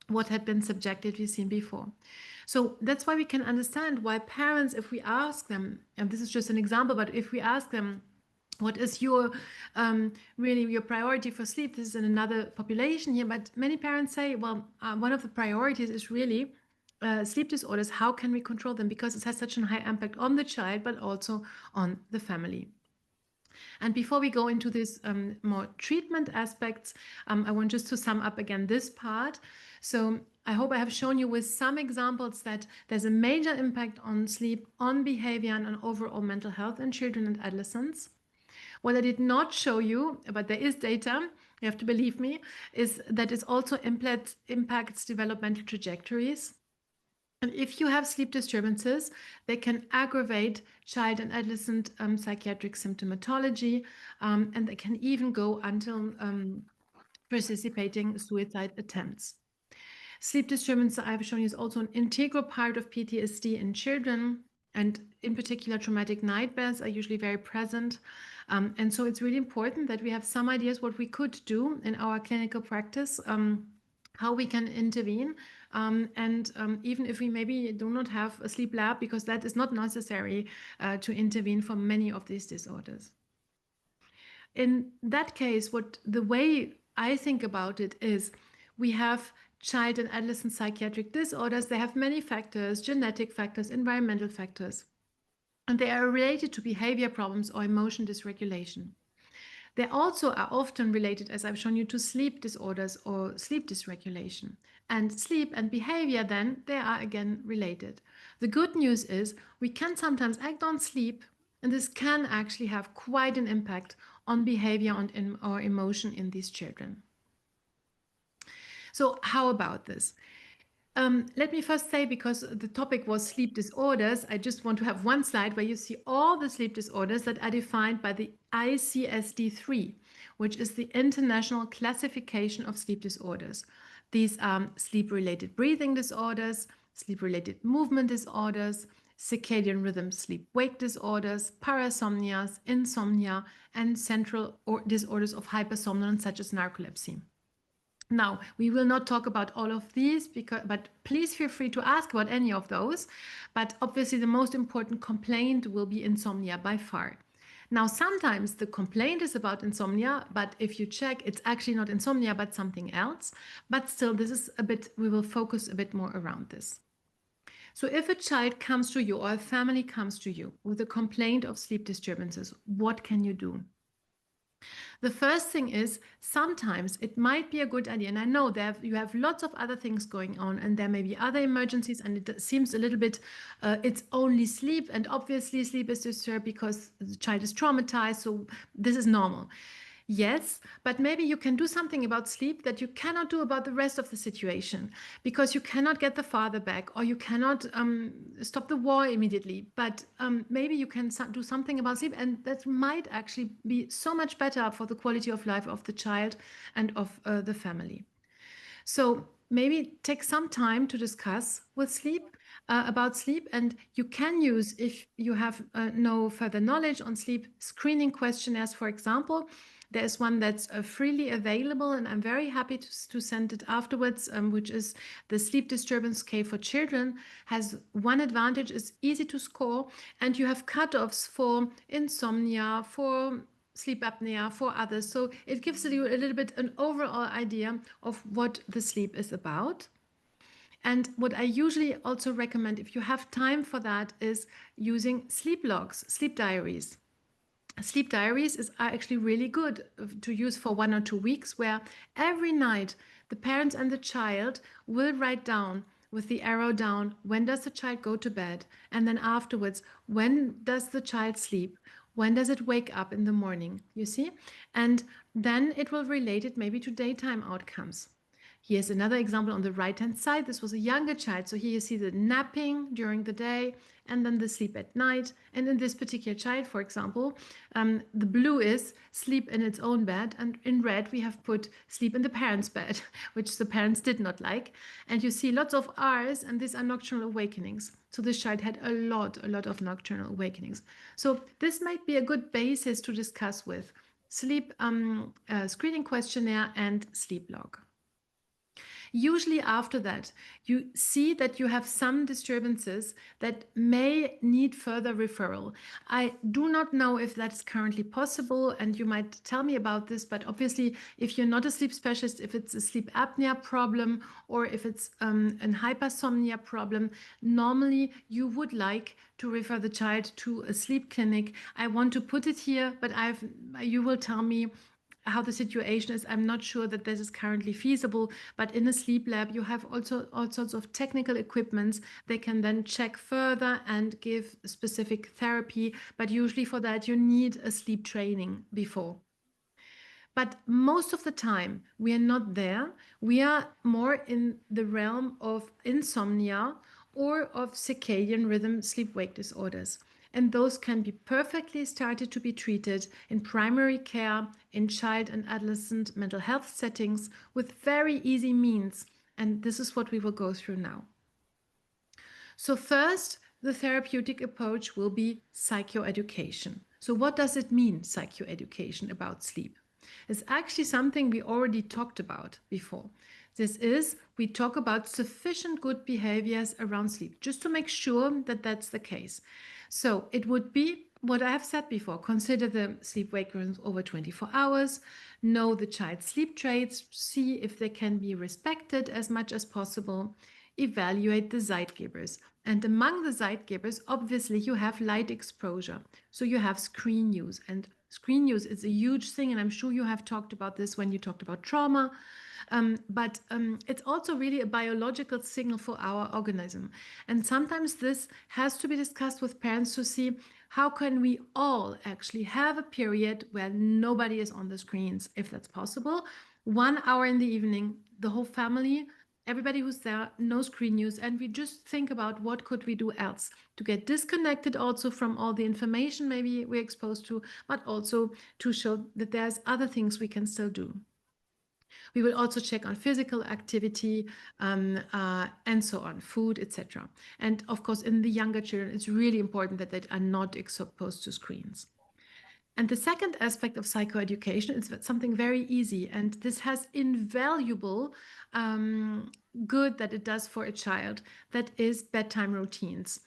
what had been subjectively seen before. So that's why we can understand why parents, if we ask them, and this is just an example, but if we ask them, what is your really your priority for sleep? This is in another population here, but many parents say, well, one of the priorities is really sleep disorders. How can we control them? Because it has such a high impact on the child, but also on the family. And before we go into these more treatment aspects, I want just to sum up again this part. So I hope I have shown you with some examples that there's a major impact on sleep, on behavior, and on overall mental health in children and adolescents. What I did not show you, but there is data, you have to believe me, is that it also impacts developmental trajectories. And if you have sleep disturbances, they can aggravate child and adolescent psychiatric symptomatology, and they can even go until precipitating suicide attempts. Sleep disturbance, I've shown you, is also an integral part of PTSD in children, and in particular, traumatic nightmares are usually very present. And so it's really important that we have some ideas what we could do in our clinical practice, how we can intervene, and even if we maybe do not have a sleep lab, because that is not necessary to intervene for many of these disorders. In that case, the way I think about it is we have child and adolescent psychiatric disorders. They have many factors, genetic factors, environmental factors, and they are related to behavior problems or emotion dysregulation. They also are often related, as I've shown you, to sleep disorders or sleep dysregulation. And sleep and behavior, then, they are again related. The good news is we can sometimes act on sleep, and this can actually have quite an impact on behavior or emotion in these children. So how about this? Let me first say, because the topic was sleep disorders, I just want to have one slide where you see all the sleep disorders that are defined by the ICSD-3, which is the International Classification of Sleep Disorders. These are sleep-related breathing disorders, sleep-related movement disorders, circadian rhythm sleep-wake disorders, parasomnias, insomnia, and central disorders of hypersomnolence such as narcolepsy. Now, we will not talk about all of these, but please feel free to ask about any of those. But obviously the most important complaint will be insomnia by far. Now, sometimes the complaint is about insomnia, but if you check, it's actually not insomnia, but something else. But still, this is a bit, we will focus a bit more around this. So if a child comes to you or a family comes to you with a complaint of sleep disturbances, what can you do? The first thing is, sometimes it might be a good idea, and I know that you have lots of other things going on and there may be other emergencies, and it seems a little bit, it's only sleep, and obviously sleep is disturbed because the child is traumatized, so this is normal. Yes, but maybe you can do something about sleep that you cannot do about the rest of the situation, because you cannot get the father back, or you cannot stop the war immediately. But maybe you can do something about sleep, and that might actually be so much better for the quality of life of the child and of the family. So maybe take some time to discuss with sleep. About sleep, and you can use, if you have no further knowledge on sleep, screening questionnaires, for example. There's one that's freely available, and I'm very happy to send it afterwards, which is the Sleep Disturbance Scale for Children. Has one advantage, it's easy to score, and you have cutoffs for insomnia, for sleep apnea, for others. So it gives you a little bit an overall idea of what the sleep is about. And what I usually also recommend, if you have time for that, is using sleep logs, sleep diaries. Sleep diaries are actually really good to use for 1 or 2 weeks, where every night the parents and the child will write down with the arrow down, when does the child go to bed? And then afterwards, when does the child sleep? When does it wake up in the morning? You see? And then it will relate it maybe to daytime outcomes. Here's another example on the right-hand side. This was a younger child. So here you see the napping during the day and then the sleep at night. And in this particular child, for example, the blue is sleep in its own bed. And in red, we have put sleep in the parents' bed, which the parents did not like. And you see lots of R's, and these are nocturnal awakenings. So this child had a lot of nocturnal awakenings. So this might be a good basis to discuss with sleep screening questionnaire and sleep log. Usually after that, you see that you have some disturbances that may need further referral. I do not know if that's currently possible, and you might tell me about this, but obviously if you're not a sleep specialist, if it's a sleep apnea problem or if it's an hypersomnia problem, normally you would like to refer the child to a sleep clinic. I want to put it here, but you will tell me how the situation is. I'm not sure that this is currently feasible, but in a sleep lab, you have also all sorts of technical equipments. They can then check further and give specific therapy, but usually for that, you need a sleep training before. But most of the time, we are not there. We are more in the realm of insomnia or of circadian rhythm sleep-wake disorders. And those can be perfectly started to be treated in primary care, in child and adolescent mental health settings with very easy means. And this is what we will go through now. So first, the therapeutic approach will be psychoeducation. So what does it mean, psychoeducation about sleep? It's actually something we already talked about before. This is, we talk about sufficient good behaviors around sleep, just to make sure that that's the case. So it would be what I have said before: consider the sleep-wake rhythms over 24 hours, know the child's sleep traits, see if they can be respected as much as possible, evaluate the Zeitgebers. And among the Zeitgebers, obviously, you have light exposure. So you have screen use. And screen use is a huge thing, and I'm sure you have talked about this when you talked about trauma. But it's also really a biological signal for our organism. And sometimes this has to be discussed with parents to see how can we all actually have a period where nobody is on the screens, if that's possible. 1 hour in the evening, the whole family everybody who's there, no screen use, and we just think about what could we do else to get disconnected also from all the information maybe we're exposed to, but also to show that there's other things we can still do. We will also check on physical activity and so on, food, etc. And of course, in the younger children, it's really important that they are not exposed to screens. And the second aspect of psychoeducation is something very easy, and this has invaluable good that it does for a child, that is bedtime routines.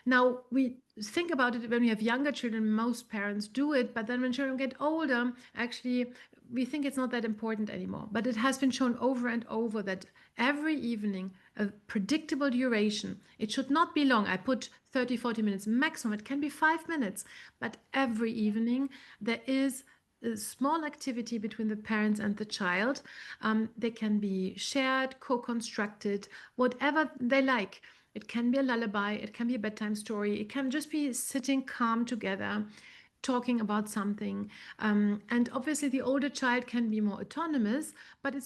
Now, we think about it when we have younger children, most parents do it, but then when children get older, actually, we think it's not that important anymore. But it has been shown over and over that every evening, a predictable duration, it should not be long. I put 30, 40 minutes maximum. It can be 5 minutes, but every evening there is a small activity between the parents and the child. They can be shared, co-constructed, whatever they like. It can be a lullaby, it can be a bedtime story, it can just be sitting calm together, talking about something. And obviously the older child can be more autonomous, but it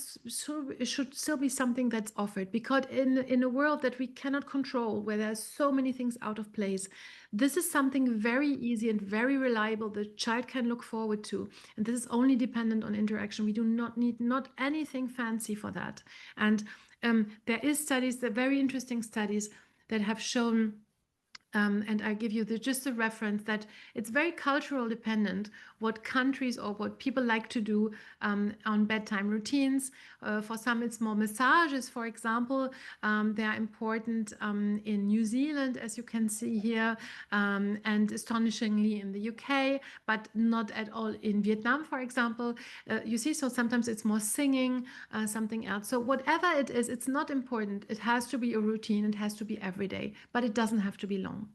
should still be something that's offered, because in a world that we cannot control, where there's so many things out of place, this is something very easy and very reliable the child can look forward to. And this is only dependent on interaction. We do not need anything fancy for that. And there is studies, the very interesting studies that have shown, and I give you just a reference, that it's very cultural dependent what countries or what people like to do on bedtime routines. For some, it's more massages, for example. They are important in New Zealand, as you can see here, and astonishingly in the UK, but not at all in Vietnam, for example. You see, so sometimes it's more singing, something else. So whatever it is, it's not important. It has to be a routine. It has to be every day, but it doesn't have to be long.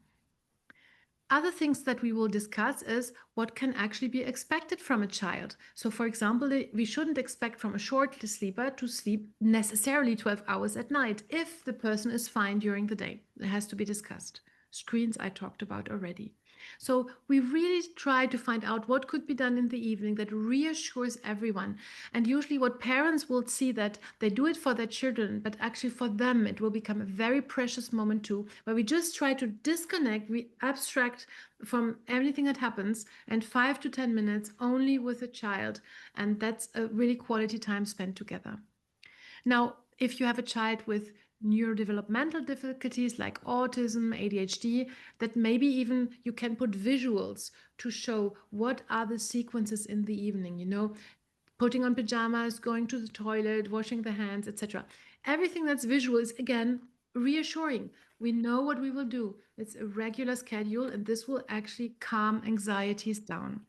Other things that we will discuss is what can actually be expected from a child. So for example, we shouldn't expect from a short sleeper to sleep necessarily 12 hours at night if the person is fine during the day. It has to be discussed. Screens I talked about already. So we really try to find out what could be done in the evening that reassures everyone. And usually what parents will see, that they do it for their children, but actually for them, it will become a very precious moment too, where we just try to disconnect, we abstract from everything that happens, and 5 to 10 minutes only with a child. And that's a really quality time spent together. Now, if you have a child with neurodevelopmental difficulties like autism, ADHD, that maybe even you can put visuals to show what are the sequences in the evening, you know, putting on pajamas, going to the toilet, washing the hands, etc. Everything that's visual is, again, reassuring. We know what we will do. It's a regular schedule, and this will actually calm anxieties down.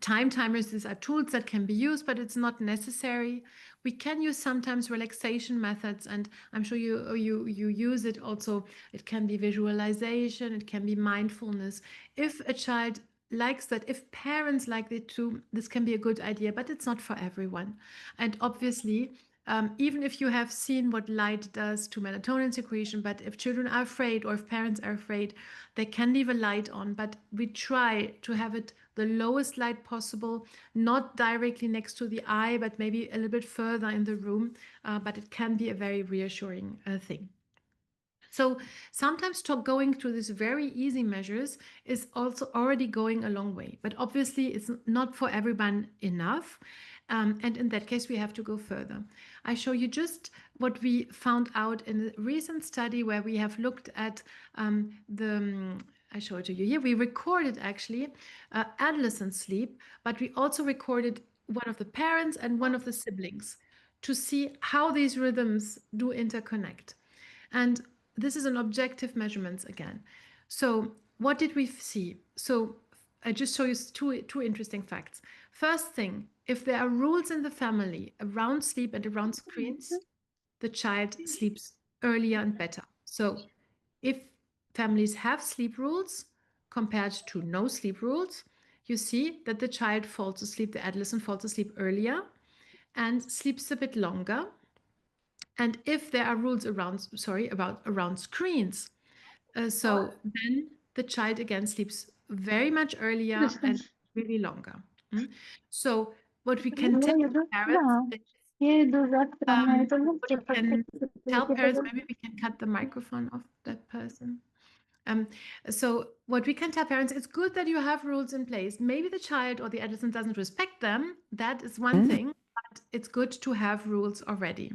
Time timers, these are tools that can be used, but it's not necessary. We can use sometimes relaxation methods, and I'm sure you use it also. It can be visualization, it can be mindfulness. If a child likes that, if parents like it too, this can be a good idea, but it's not for everyone. And obviously, even if you have seen what light does to melatonin secretion, but if children are afraid or if parents are afraid, they can leave a light on, but we try to have it the lowest light possible, not directly next to the eye, but maybe a little bit further in the room, but it can be a very reassuring thing. So sometimes going through these very easy measures is also already going a long way, but obviously it's not for everyone enough. And in that case, we have to go further. I show you just what we found out in a recent study where we have looked at I show it to you here. We recorded actually adolescent sleep, but we also recorded one of the parents and one of the siblings to see how these rhythms do interconnect. And this is an objective measurements again. So what did we see? So I just show you two interesting facts. First thing, if there are rules in the family around sleep and around screens, the child sleeps earlier and better. So if families have sleep rules compared to no sleep rules, you see that the child falls asleep, the adolescent falls asleep earlier and sleeps a bit longer. And if there are rules around screens, then the child again sleeps very much earlier and really longer. So what we can tell parents, Я йду завтра на What інтернет. you can tell parents, maybe we can cut the microphone of that person. So what we can tell parents, it's good that you have rules in place. Maybe the child or the adolescent doesn't respect them. That is one thing, but it's good to have rules already.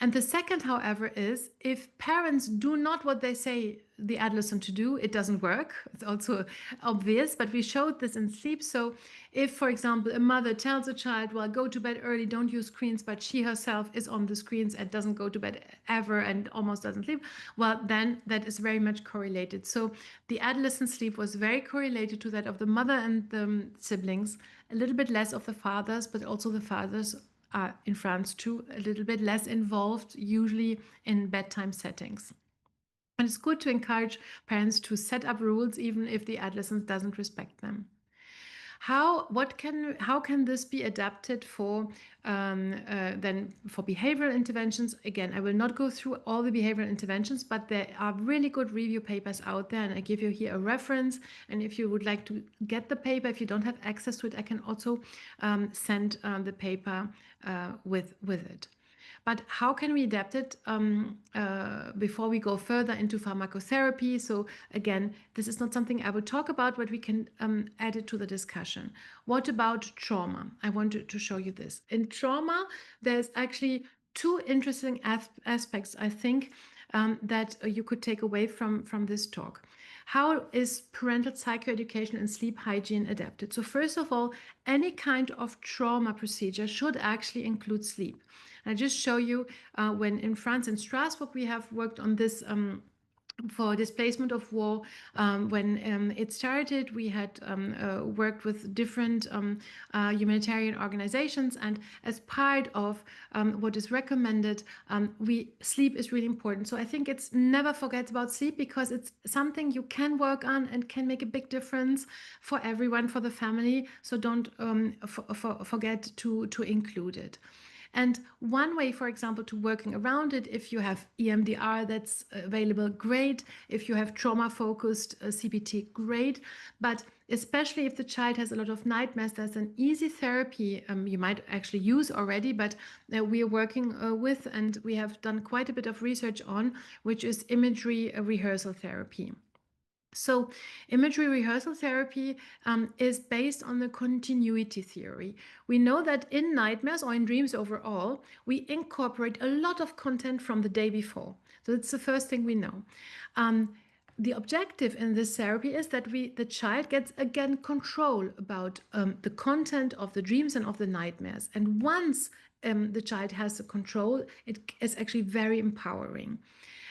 And the second, however, is if parents do not what they say the adolescent to do, it doesn't work. It's also obvious, but we showed this in sleep. So if, for example, a mother tells a child, well, go to bed early, don't use screens, but she herself is on the screens and doesn't go to bed ever and almost doesn't sleep, well, then that is very much correlated. So the adolescent sleep was very correlated to that of the mother and the siblings, a little bit less of the fathers, but also the fathers are in France too, a little bit less involved, usually in bedtime settings. And it's good to encourage parents to set up rules even if the adolescent doesn't respect them. How can this be adapted for then for behavioral interventions? Again, I will not go through all the behavioral interventions, but there are really good review papers out there, and I give you here a reference. And if you would like to get the paper, if you don't have access to it, I can also send the paper with it. But how can we adapt it before we go further into pharmacotherapy? So again, this is not something I would talk about, but we can add it to the discussion. What about trauma? I wanted to show you this. In trauma, there's actually two interesting aspects, I think, that you could take away from this talk. How is parental psychoeducation and sleep hygiene adapted? So first of all, any kind of trauma procedure should actually include sleep. I just show you when in France, in Strasbourg, we have worked on this for displacement of war. When it started, we had worked with different humanitarian organizations, and as part of what is recommended, sleep is really important. So I think it's never forget about sleep, because it's something you can work on and can make a big difference for everyone, for the family. So don't forget to include it. And one way, for example, to working around it, if you have EMDR that's available, great. If you have trauma-focused CBT, great. But especially if the child has a lot of nightmares, there's an easy therapy you might actually use already, but we are working with, and we have done quite a bit of research on, which is imagery rehearsal therapy. So imagery rehearsal therapy is based on the continuity theory. We know that in nightmares or in dreams overall, we incorporate a lot of content from the day before. So it's the first thing we know. The objective in this therapy is that the child gets, again, control about the content of the dreams and of the nightmares. And once the child has the control, it is actually very empowering.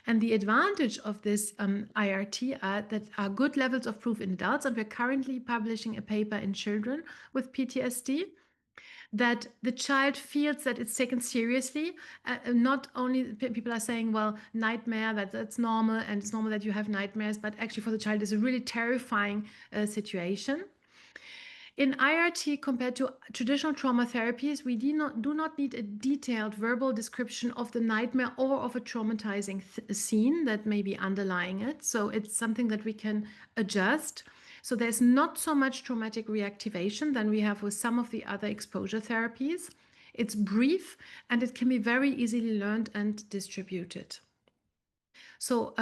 And the advantage of this IRT that are good levels of proof in adults, and we're currently publishing a paper in children with PTSD, that the child feels that it's taken seriously. Not only people are saying, well, nightmare, that's normal, and it's normal that you have nightmares, but actually for the child it's a really terrifying situation. In IRT, compared to traditional trauma therapies, we do not need a detailed verbal description of the nightmare or of a traumatizing scene that may be underlying it. So it's something that we can adjust. So there's not so much traumatic reactivation than we have with some of the other exposure therapies. It's brief, and it can be very easily learned and distributed. So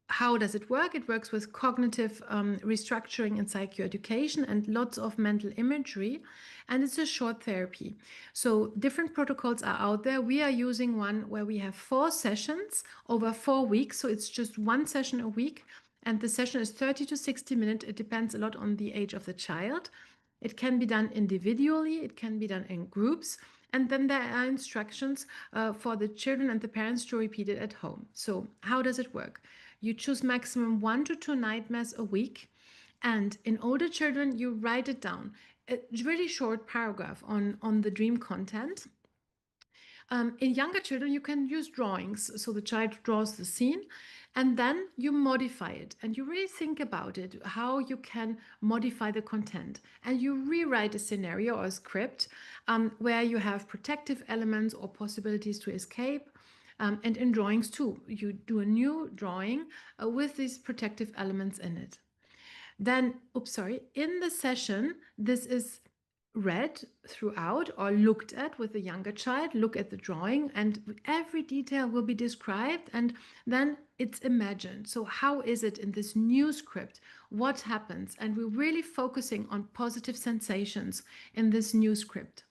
how does it work? It works with cognitive restructuring and psychoeducation and lots of mental imagery, and it's a short therapy. So different protocols are out there. We are using one where we have 4 sessions over 4 weeks. So it's just 1 session a week, and the session is 30 to 60 minutes. It depends a lot on the age of the child. It can be done individually, it can be done in groups, and then there are instructions for the children and the parents to repeat it at home. So how does it work? You choose maximum 1 to 2 nightmares a week, and in older children, you write it down. A really short paragraph on the dream content. In younger children, you can use drawings. So the child draws the scene, and then you modify it, and you really think about it, how you can modify the content. And you rewrite a scenario or a script where you have protective elements or possibilities to escape. And in drawings too, you do a new drawing with these protective elements in it. Then, in the session, this is read throughout or looked at with the younger child, look at the drawing, and every detail will be described, and then it's imagined. So how is it in this new script? What happens? And we're really focusing on positive sensations in this new script.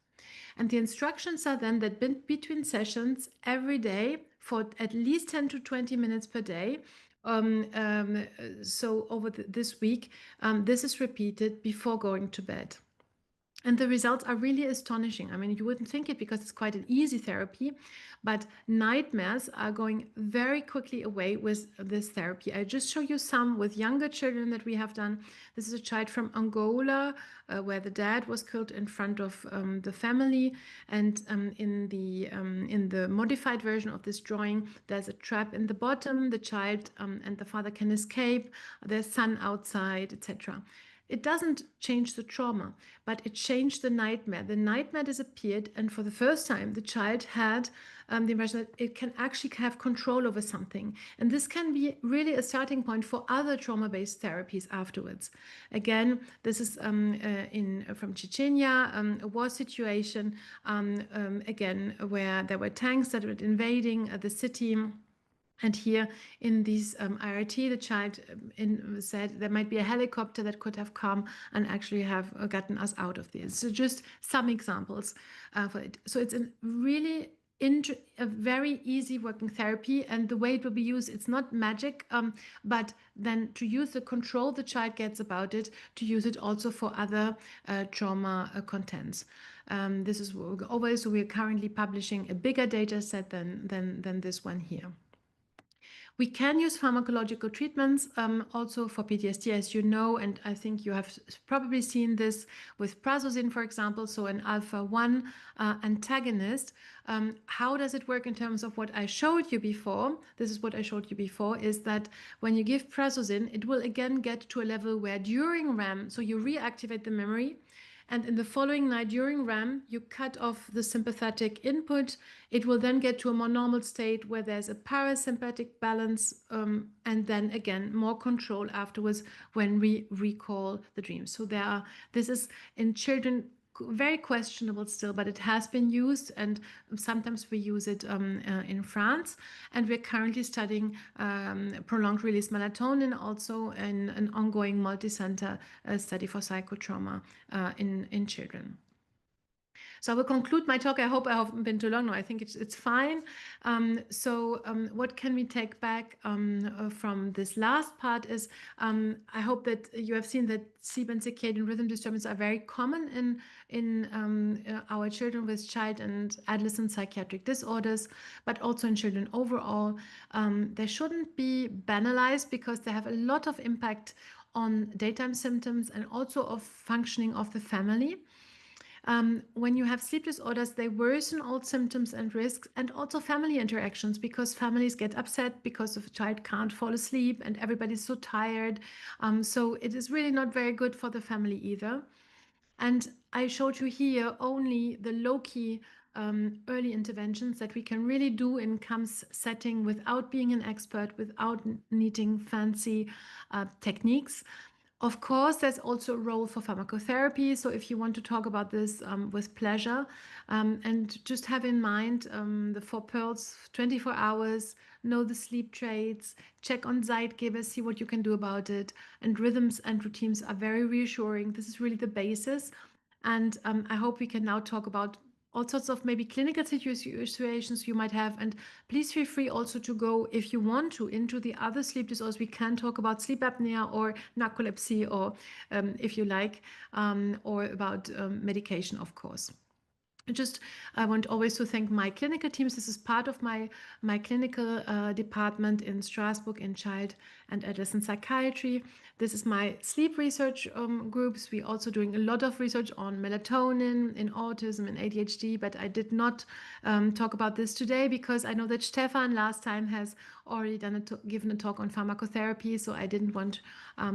And the instructions are then that between sessions every day for at least 10 to 20 minutes per day, so over this week, this is repeated before going to bed. And the results are really astonishing. I mean, you wouldn't think it because it's quite an easy therapy, but nightmares are going very quickly away with this therapy. I just show you some with younger children that we have done. This is a child from Angola, where the dad was killed in front of the family. And in the modified version of this drawing, there's a trap in the bottom. The child and the father can escape. There's sun outside, etc. It doesn't change the trauma, but it changed the nightmare. The nightmare disappeared, and for the first time, the child had the impression that it can actually have control over something. And this can be really a starting point for other trauma-based therapies afterwards. Again, this is from Chechnya, a war situation, again, where there were tanks that were invading the city. And here in these IRT, the child said there might be a helicopter that could have come and actually have gotten us out of this. So just some examples for it. So it's a really a very easy working therapy, and the way it will be used, it's not magic, but then to use the control the child gets about it, to use it also for other trauma contents. This is always, so we're currently publishing a bigger data set than this one here. We can use pharmacological treatments also for PTSD, as you know, and I think you have probably seen this with prazosin, for example, so an alpha-1 antagonist. How does it work in terms of what I showed you before? This is what I showed you before, is that when you give prazosin, it will again get to a level where during REM, so you reactivate the memory, and in the following night during REM, you cut off the sympathetic input. It will then get to a more normal state where there's a parasympathetic balance, and then again, more control afterwards when we recall the dreams. So this is in children very questionable still, but it has been used, and sometimes we use it in France. And we're currently studying prolonged release melatonin also in an ongoing multi-center study for psychotrauma in children. So I will conclude my talk. I hope I haven't been too long. No, I think it's fine. What can we take back from this last part is I hope that you have seen that sleep and circadian rhythm disturbances are very common in our children with child and adolescent psychiatric disorders, but also in children overall. They shouldn't be banalized because they have a lot of impact on daytime symptoms and also of functioning of the family. When you have sleep disorders, they worsen all symptoms and risks, and also family interactions, because families get upset because the child can't fall asleep and everybody's so tired. So it is really not very good for the family either. And I showed you here only the low-key early interventions that we can really do in CAMS setting without being an expert, without needing fancy techniques. Of course, there's also a role for pharmacotherapy. So if you want to talk about this with pleasure, and just have in mind the 4 pearls, 24 hours, know the sleep traits, check on Zeitgeber, see what you can do about it. And rhythms and routines are very reassuring. This is really the basis. And I hope we can now talk about all sorts of maybe clinical situations you might have. And please feel free also to go, if you want to, into the other sleep disorders. We can talk about sleep apnea or narcolepsy, or if you like, or about medication, of course. I want always to thank my clinical teams. This is part of my clinical department in Strasbourg in child and adolescent psychiatry. This is my sleep research groups. We're also doing a lot of research on melatonin in autism and ADHD, but I did not talk about this today because I know that Stefan last time has already given a talk on pharmacotherapy, so I didn't want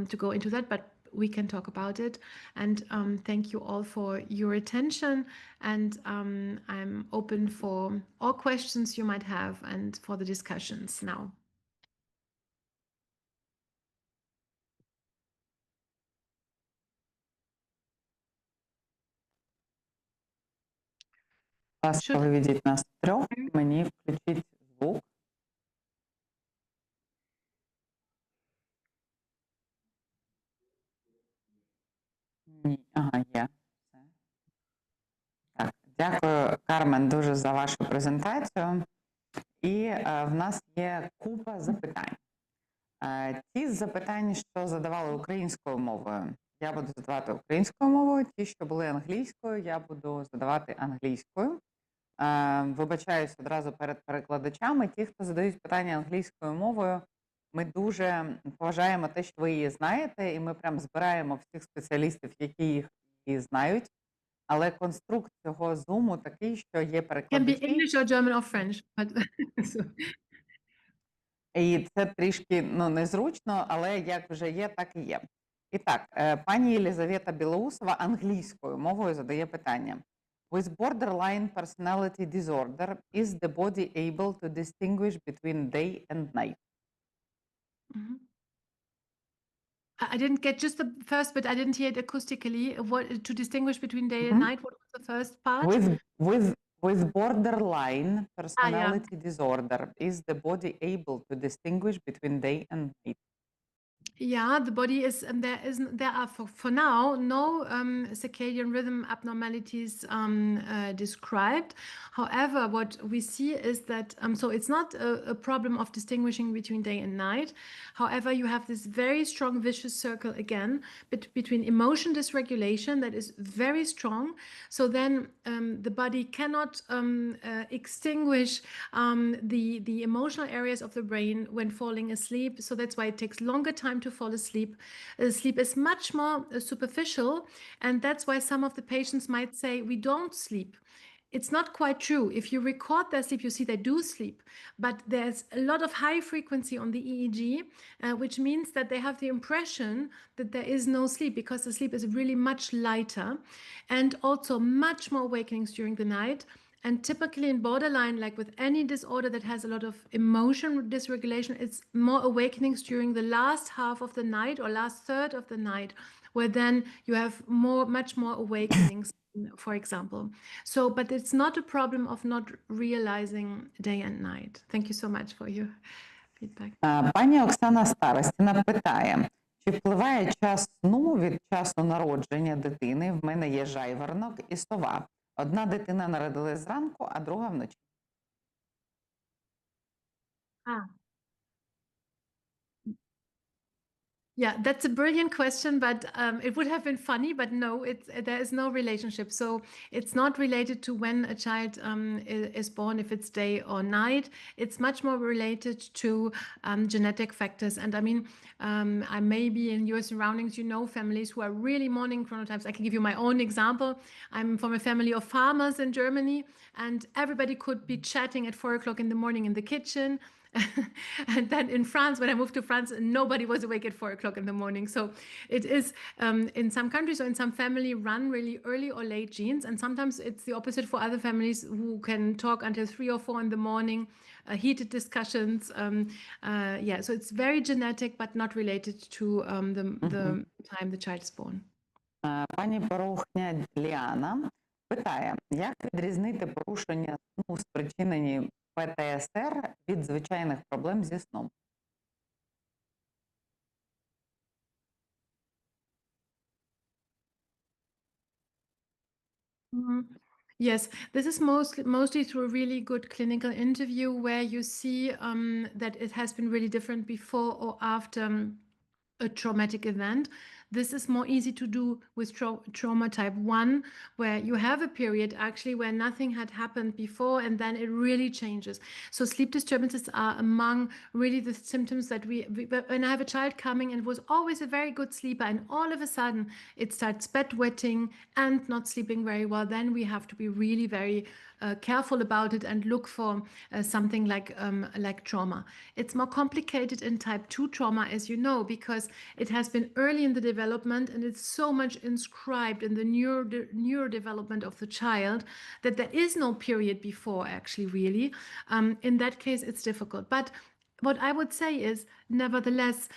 to go into that, but we can talk about it. And thank you all for your attention, and I'm open for all questions you might have and for the discussions now. Ласка, виведіть нас трьох, мені включіть звук. Ні, ага, є. Так, дякую, Кармен, дуже за вашу презентацію. І в нас є купа запитань. Ті запитання, що задавали українською мовою, я буду задавати українською мовою. Ті, що були англійською, я буду задавати англійською. Вибачаюсь одразу перед перекладачами. Ті, хто задають питання англійською мовою, ми дуже поважаємо те, що ви її знаєте, і ми прям збираємо всіх спеціалістів, які їх і знають. Але конструкт цього зуму такий, що є Can be перекладачі. English or German or French. But І це трішки незручно, але як вже є, так і є. І так, пані Єлизавета Білоусова англійською мовою задає питання. With borderline personality disorder, is the body able to distinguish between day and night? I didn't get just the first bit. I didn't hear it acoustically. What to distinguish between day and night? What was the first part? With borderline personality disorder, is the body able to distinguish between day and night? Yeah, the body is there are for now no circadian rhythm abnormalities described. However, what we see is that so it's not a problem of distinguishing between day and night. However, you have this very strong vicious circle again between emotion dysregulation that is very strong. So then the body cannot extinguish the emotional areas of the brain when falling asleep. So that's why it takes longer time to fall asleep. Sleep is much more superficial, and that's why some of the patients might say we don't sleep. It's not quite true. If you record their sleep, you see they do sleep, but there's a lot of high frequency on the EEG, which means that they have the impression that there is no sleep because the sleep is really much lighter and also much more awakenings during the night. And typically in borderline, like with any disorder that has a lot of emotion dysregulation, it's more awakenings during the last half of the night or last third of the night, where then you have much more awakenings, for example. So, but it's not a problem of not realizing day and night. Thank you so much for your feedback. Пані Оксана Старостіна питає, чи впливає час сну від часу народження дитини? В мене є жайворонок і сова. Одна дитина народилась зранку, а друга вночі. Yeah, that's a brilliant question, but it would have been funny, but no, there is no relationship. So it's not related to when a child is born, if it's day or night. It's much more related to genetic factors. And I mean, I may be in your surroundings, you know, families who are really morning chronotypes. I can give you my own example. I'm from a family of farmers in Germany, and everybody could be chatting at 4 o'clock in the morning in the kitchen. And then in France, when I moved to France, nobody was awake at 4 o'clock in the morning. So it is in some countries or in some family run really early or late genes. And sometimes it's the opposite for other families who can talk until 3 or 4 in the morning, heated discussions. Yeah, so it's very genetic, but not related to the time the child is born. Пані Порухня Ліана питає, як відрізнити порушення сну, спричинені ПТСР від звичайних проблем зі сном? Yes, this is mostly through a really good clinical interview where you see that it has been really different before or after a traumatic event. This is more easy to do with trauma type 1, where you have a period actually where nothing had happened before and then it really changes. So sleep disturbances are among really the symptoms that when I have a child coming and was always a very good sleeper and all of a sudden it starts bedwetting and not sleeping very well, then we have to be really very careful about it and look for something like trauma. It's more complicated in type 2 trauma, as you know, because it has been early in the development and it's so much inscribed in the neurodevelopment of the child that there is no period before actually really. In that case, it's difficult. But what I would say is, nevertheless,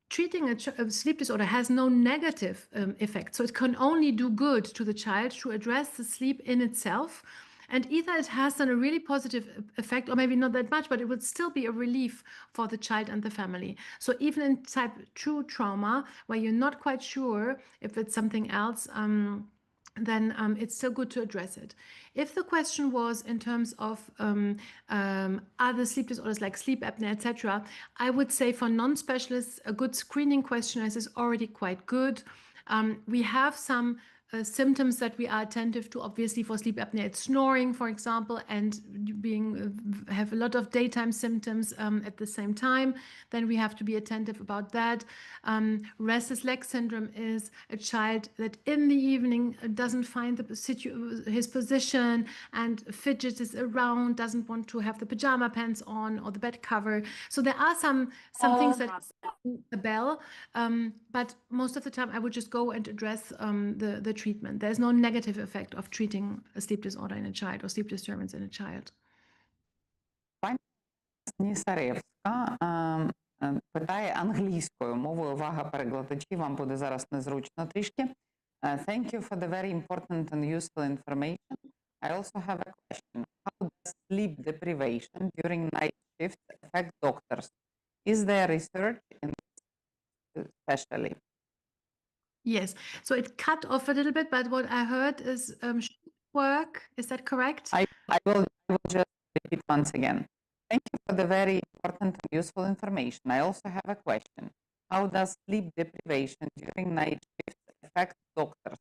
treating a sleep disorder has no negative effect. So it can only do good to the child to address the sleep in itself. And either it has done a really positive effect, or maybe not that much, but it would still be a relief for the child and the family. So even in type 2 trauma, where you're not quite sure if it's something else, then it's still good to address it. If the question was in terms of other sleep disorders like sleep apnea, etc., I would say for non-specialists, a good screening questionnaire is already quite good. We have some symptoms that we are attentive to. Obviously, for sleep apnea, it's snoring, for example, and have a lot of daytime symptoms at the same time. Then we have to be attentive about that. Restless leg syndrome is a child that in the evening doesn't find his position and fidgets around, doesn't want to have the pajama pants on or the bed cover. So there are some things that ring a bell, but most of the time I would just go and address the treatment. There's no negative effect of treating a sleep disorder in a child or sleep disturbance in a child. Нісаревська питає англійською мовою. Увага, перекладачі, вам буде зараз незручно трішки. Thank you for the very important and useful information. I also have a question. How does sleep deprivation during night shifts affect doctors? Is there research in this especially? Yes, so it cut off a little bit, but what I heard is work. Is that correct? I will just repeat once again. Thank you for the very important and useful information. I also have a question. How does sleep deprivation during night shifts affect doctors?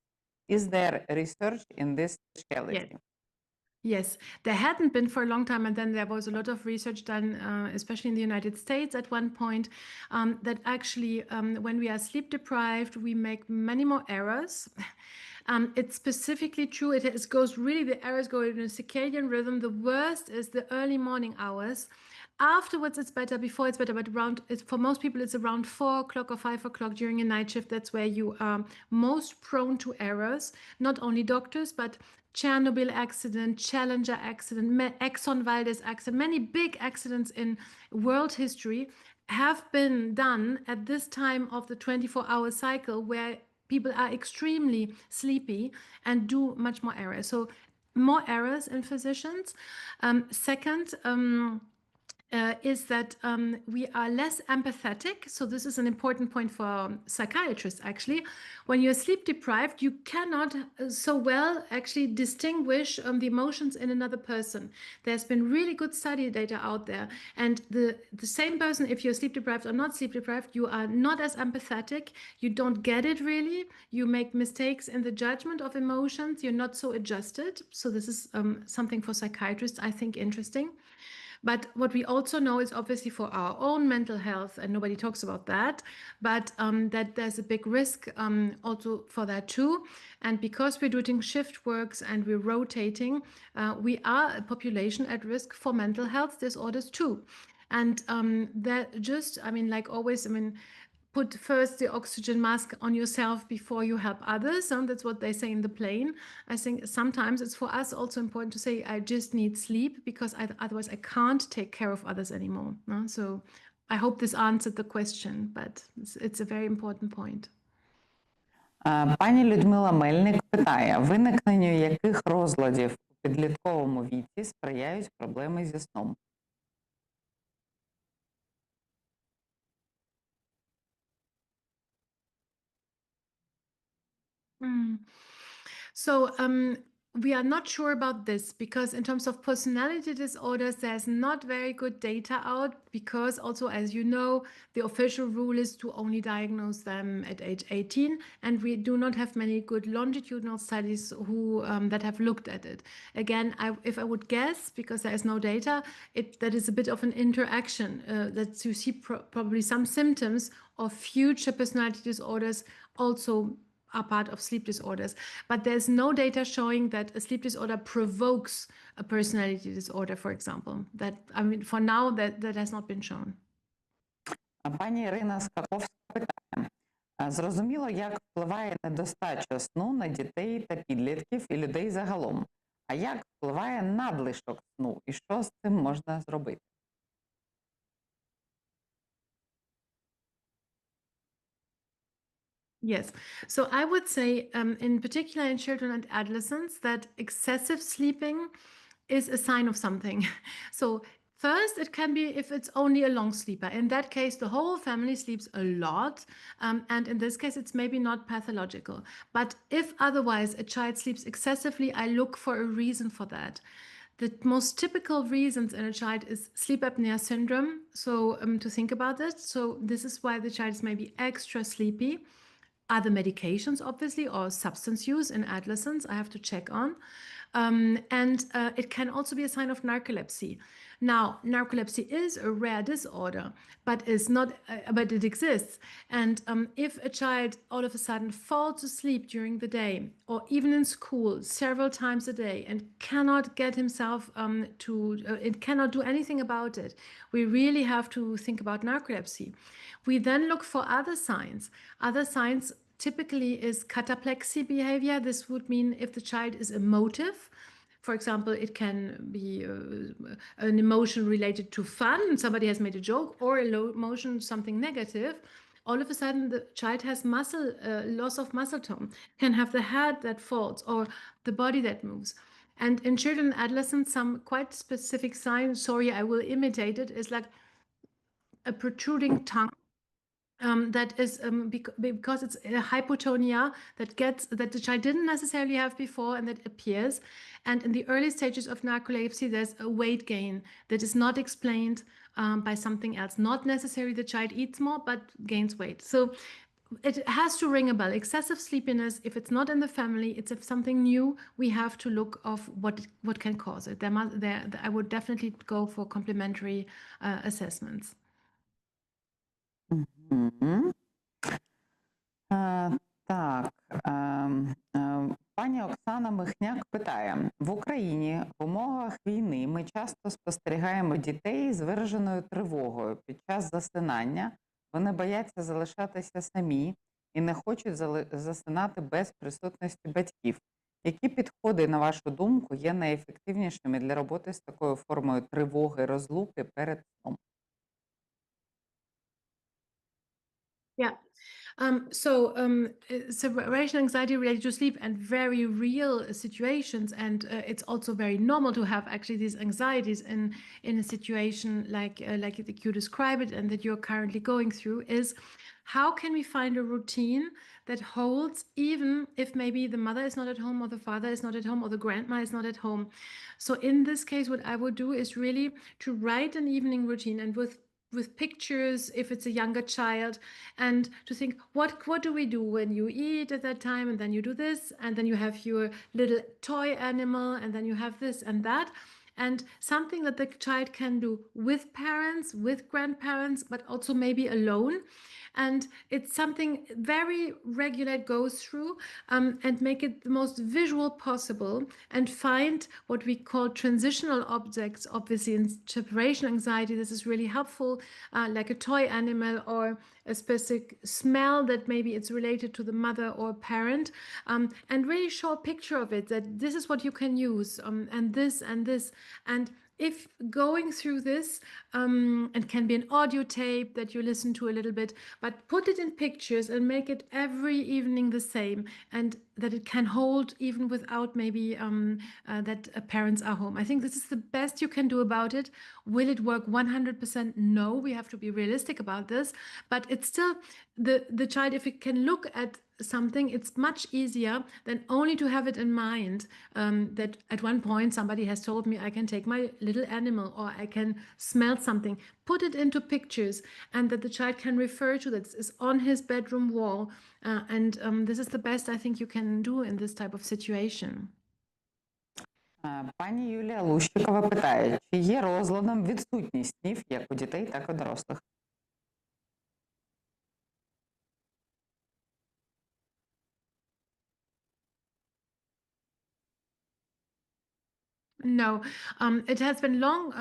Is there research in this specialty? Yes, there hadn't been for a long time, and then there was a lot of research done, especially in the United States at one point, that actually when we are sleep deprived, we make many more errors. It's specifically true, the errors go in a circadian rhythm. The worst is the early morning hours. Afterwards, it's better. Before, it's better, but for most people, it's around 4 o'clock or 5 o'clock during a night shift. That's where you are most prone to errors. Not only doctors, but Chernobyl accident, Challenger accident, Exxon Valdez accident, many big accidents in world history have been done at this time of the 24-hour cycle, where people are extremely sleepy and do much more errors. So more errors in physicians. Second, is that we are less empathetic. So this is an important point for psychiatrists, actually. When you're sleep deprived, you cannot so well actually distinguish the emotions in another person. There's been really good study data out there. And the same person, if you're sleep deprived or not sleep deprived, you are not as empathetic. You don't get it really. You make mistakes in the judgment of emotions. You're not so adjusted. So this is something for psychiatrists, I think, interesting. But what we also know is obviously for our own mental health, and nobody talks about that, but that there's a big risk also for that too. And because we're doing shift works and we're rotating, we are a population at risk for mental health disorders too. And that just, like always, put first the oxygen mask on yourself before you help others. And that's what they say in the plane. I think sometimes it's for us also important to say, I just need sleep because otherwise I can't take care of others anymore. So I hope this answered the question, but it's a very important point. Пані Людмила Мельник питає, виникненню яких розладів у підлітковому віці сприяють проблеми зі сном? So we are not sure about this because in terms of personality disorders, there's not very good data out because also, as you know, the official rule is to only diagnose them at age 18, and we do not have many good longitudinal studies that have looked at it. Again, if I would guess, because there is no data, that is a bit of an interaction that you see probably some symptoms of future personality disorders also are part of sleep disorders. But there's no data showing that a sleep disorder provokes a personality disorder, for example. For now, that has not been shown. Пані Ірина Скаковська питає, зрозуміло, як впливає недостача сну на дітей та підлітків і людей загалом. А як впливає надлишок сну і що з цим можна зробити? Yes, so I would say in particular in children and adolescents that excessive sleeping is a sign of something. So first, it can be if it's only a long sleeper. In that case, the whole family sleeps a lot. And in this case, it's maybe not pathological. But if otherwise a child sleeps excessively, I look for a reason for that. The most typical reasons in a child is sleep apnea syndrome. So to think about this. So this is why the child is maybe extra sleepy. Other medications, obviously, or substance use in adolescence, I have to check on. And it can also be a sign of narcolepsy. Now, narcolepsy is a rare disorder, but but it exists. And if a child all of a sudden falls asleep during the day, or even in school several times a day, and cannot get himself it cannot do anything about it, we really have to think about narcolepsy. We then look for other signs. Other signs typically is cataplexy behavior. This would mean if the child is emotive. For example, it can be an emotion related to fun, somebody has made a joke, or a low emotion, something negative. All of a sudden, the child has loss of muscle tone, can have the head that falls or the body that moves. And in children and adolescents, some quite specific signs, sorry, I will imitate it, is like a protruding tongue. That is because it's a hypotonia that the child didn't necessarily have before, and that appears. And in the early stages of narcolepsy, there's a weight gain that is not explained by something else. Not necessarily the child eats more, but gains weight. So it has to ring a bell. Excessive sleepiness, if it's not in the family, it's something new. We have to look of what can cause it. I would definitely go for complementary assessments. Мгм. Так, пані Оксана Михняк питає: в Україні в умовах війни ми часто спостерігаємо дітей з вираженою тривогою під час засинання. Вони бояться залишатися самі і не хочуть засинати без присутності батьків. Які підходи, на вашу думку, є найефективнішими для роботи з такою формою тривоги, розлуки перед сном? Yeah. Separation anxiety related to sleep and very real situations, and it's also very normal to have actually these anxieties in a situation like you describe it and that you're currently going through. Is how can we find a routine that holds even if maybe the mother is not at home, or the father is not at home, or the grandma is not at home? So in this case, what I would do is really to write an evening routine, and with pictures if it's a younger child, and to think what do we do when you eat at that time, and then you do this, and then you have your little toy animal, and then you have this and that, and something that the child can do with parents, with grandparents, but also maybe alone. And it's something very regular, goes through, and make it the most visual possible, and find what we call transitional objects. Obviously, in separation anxiety, this is really helpful, like a toy animal or a specific smell that maybe it's related to the mother or parent, and really show a picture of it, that this is what you can use, and this and this. And if going through this, and can be an audio tape that you listen to a little bit, but put it in pictures and make it every evening the same, and that it can hold even without maybe that parents are home. I think this is the best you can do about it. Will it work 100%? No, we have to be realistic about this, but it's still the child, if it can look at something, it's much easier than only to have it in mind, that at one point somebody has told me I can take my little animal, or I can smell something. Put it into pictures, and that the child can refer to that. This is on his bedroom wall, and this is the best I think you can do in this type of situation. Пані Юлія Лущикова питає, чи є розладом відсутність снів як у дітей, так і у дорослих? No, it has been long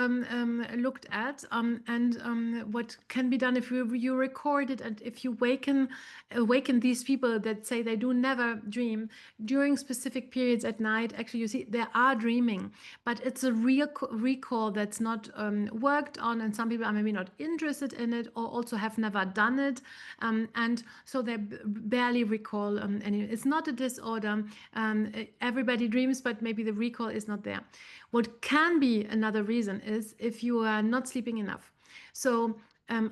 looked at, and what can be done if you record it, and if you awaken these people that say they do never dream during specific periods at night. Actually, you see they are dreaming, but it's a real recall that's not worked on, and some people are maybe not interested in it, or also have never done it, and so they barely recall any. It's not a disorder. Everybody dreams, but maybe the recall is not there. What can be another reason is if you are not sleeping enough. So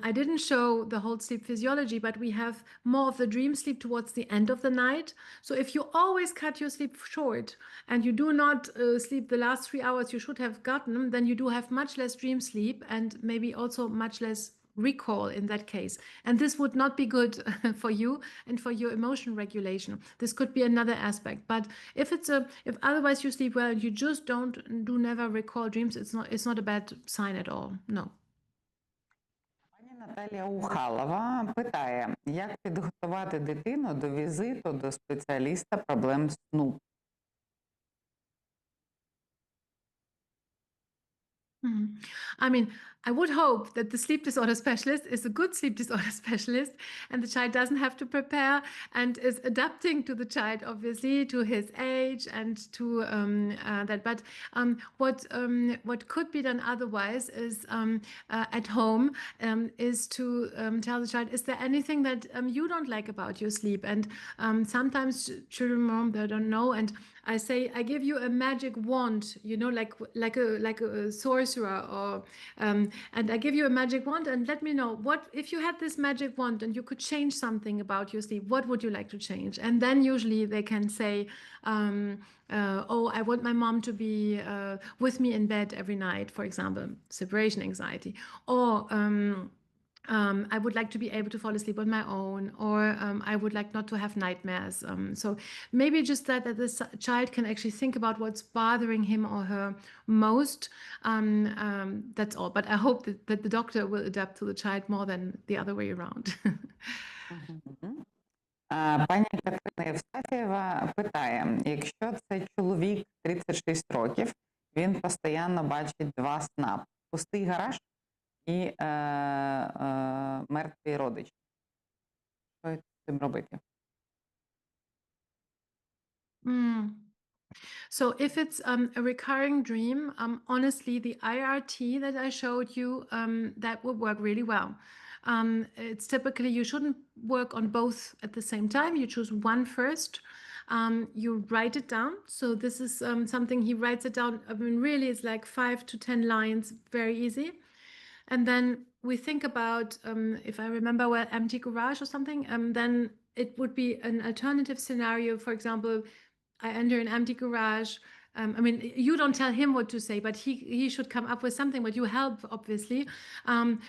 I didn't show the whole sleep physiology, but we have more of the dream sleep towards the end of the night. So if you always cut your sleep short and you do not sleep the last 3 hours you should have gotten, then you do have much less dream sleep and maybe also much less recall in that case. And this would not be good for you and for your emotion regulation. This could be another aspect. But if otherwise you sleep well and you just never recall dreams, it's not a bad sign at all. No. Наталія Ухалова питає, як підготувати дитину до візиту до спеціаліста проблем сну? I mean, I would hope that the sleep disorder specialist is a good sleep disorder specialist and the child doesn't have to prepare and is adapting to the child, obviously, to his age and to that. But what could be done otherwise is at home is to tell the child, is there anything that you don't like about your sleep? And sometimes children, they don't know, and I say, I give you a magic wand, you know, like a sorcerer, or and I give you a magic wand, and let me know what if you had this magic wand and you could change something about your sleep. What would you like to change? And then usually they can say, oh, I want my mom to be with me in bed every night, for example, separation anxiety, or I would like to be able to fall asleep on my own, or I would like not to have nightmares. So maybe just that the child can actually think about what's bothering him or her most. That's all. But I hope that the doctor will adapt to the child more than the other way around. Пані Катерина Євстафієва питає, якщо це чоловік 36 років, він постійно бачить два сна: пустий гараж і мертвий родич. Що з цим робити? So if it's a recurring dream, honestly, the IRT that I showed you, that would work really well. It's typically, you shouldn't work on both at the same time. You choose one first. You write it down. So this is something he writes it down. I mean, really, it's like 5 to 10 lines, very easy. And then we think about, if I remember well, empty garage or something, then it would be an alternative scenario. For example, I enter an empty garage. I mean, you don't tell him what to say, but he should come up with something, but you help, obviously.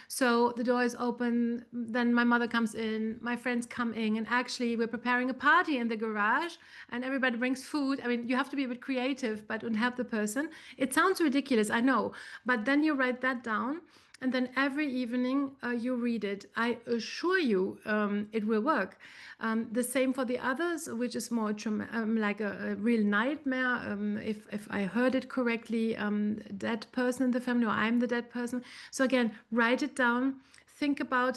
So the door is open, then my mother comes in, my friends come in, and actually we're preparing a party in the garage, and everybody brings food. I mean, you have to be a bit creative, but and help the person. It sounds ridiculous, I know, but then you write that down, and then every evening you read it. I assure you it will work. The same for the others, which is more like a real nightmare. If I heard it correctly, dead person in the family, or I'm the dead person. So again, write it down. Think about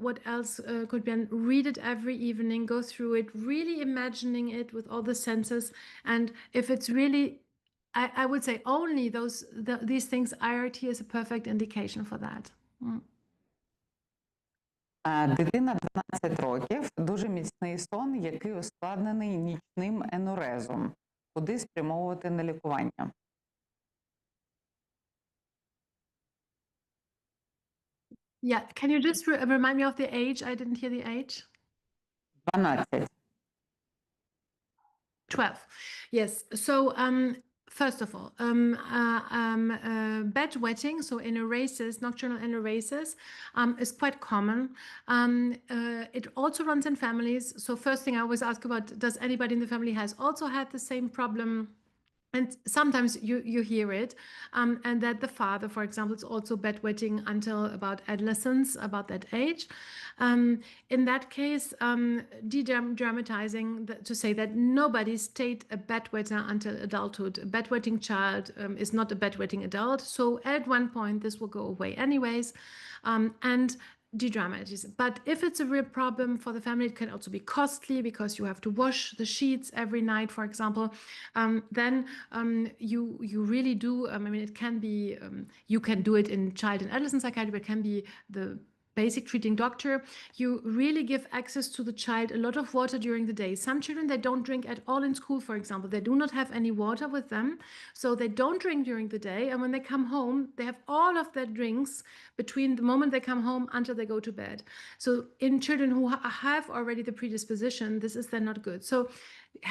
what else could be, and read it every evening. Go through it, really imagining it with all the senses. And if it's really, I would say only these things, IRT is a perfect indication for that. Дитина 12 років, дуже міцний сон, який ускладнений нічним енурезом. Куди спрямовувати на лікування? Yeah, can you just remind me of the age? I didn't hear the age. 12. 12. Yes. So first of all, bedwetting, so enuresis, nocturnal enuresis, is quite common. It also runs in families. So first thing I always ask about, does anybody in the family has also had the same problem? And sometimes you hear it, and that the father, for example, is also bedwetting until about adolescence, about that age. In that case, de-dramatizing to say that nobody stayed a bedwetter until adulthood. A bedwetting child is not a bedwetting adult. So at one point, this will go away anyways. And de-dramatize. But if it's a real problem for the family, it can also be costly because you have to wash the sheets every night, for example. Then you really do. I mean, it can be. You can do it in child and adolescent psychiatry, but it can be the basic treating doctor, you really give access to the child a lot of water during the day. Some children, they don't drink at all in school, for example. They do not have any water with them, so they don't drink during the day. And when they come home, they have all of their drinks between the moment they come home until they go to bed. So in children who have already the predisposition, this is then not good. So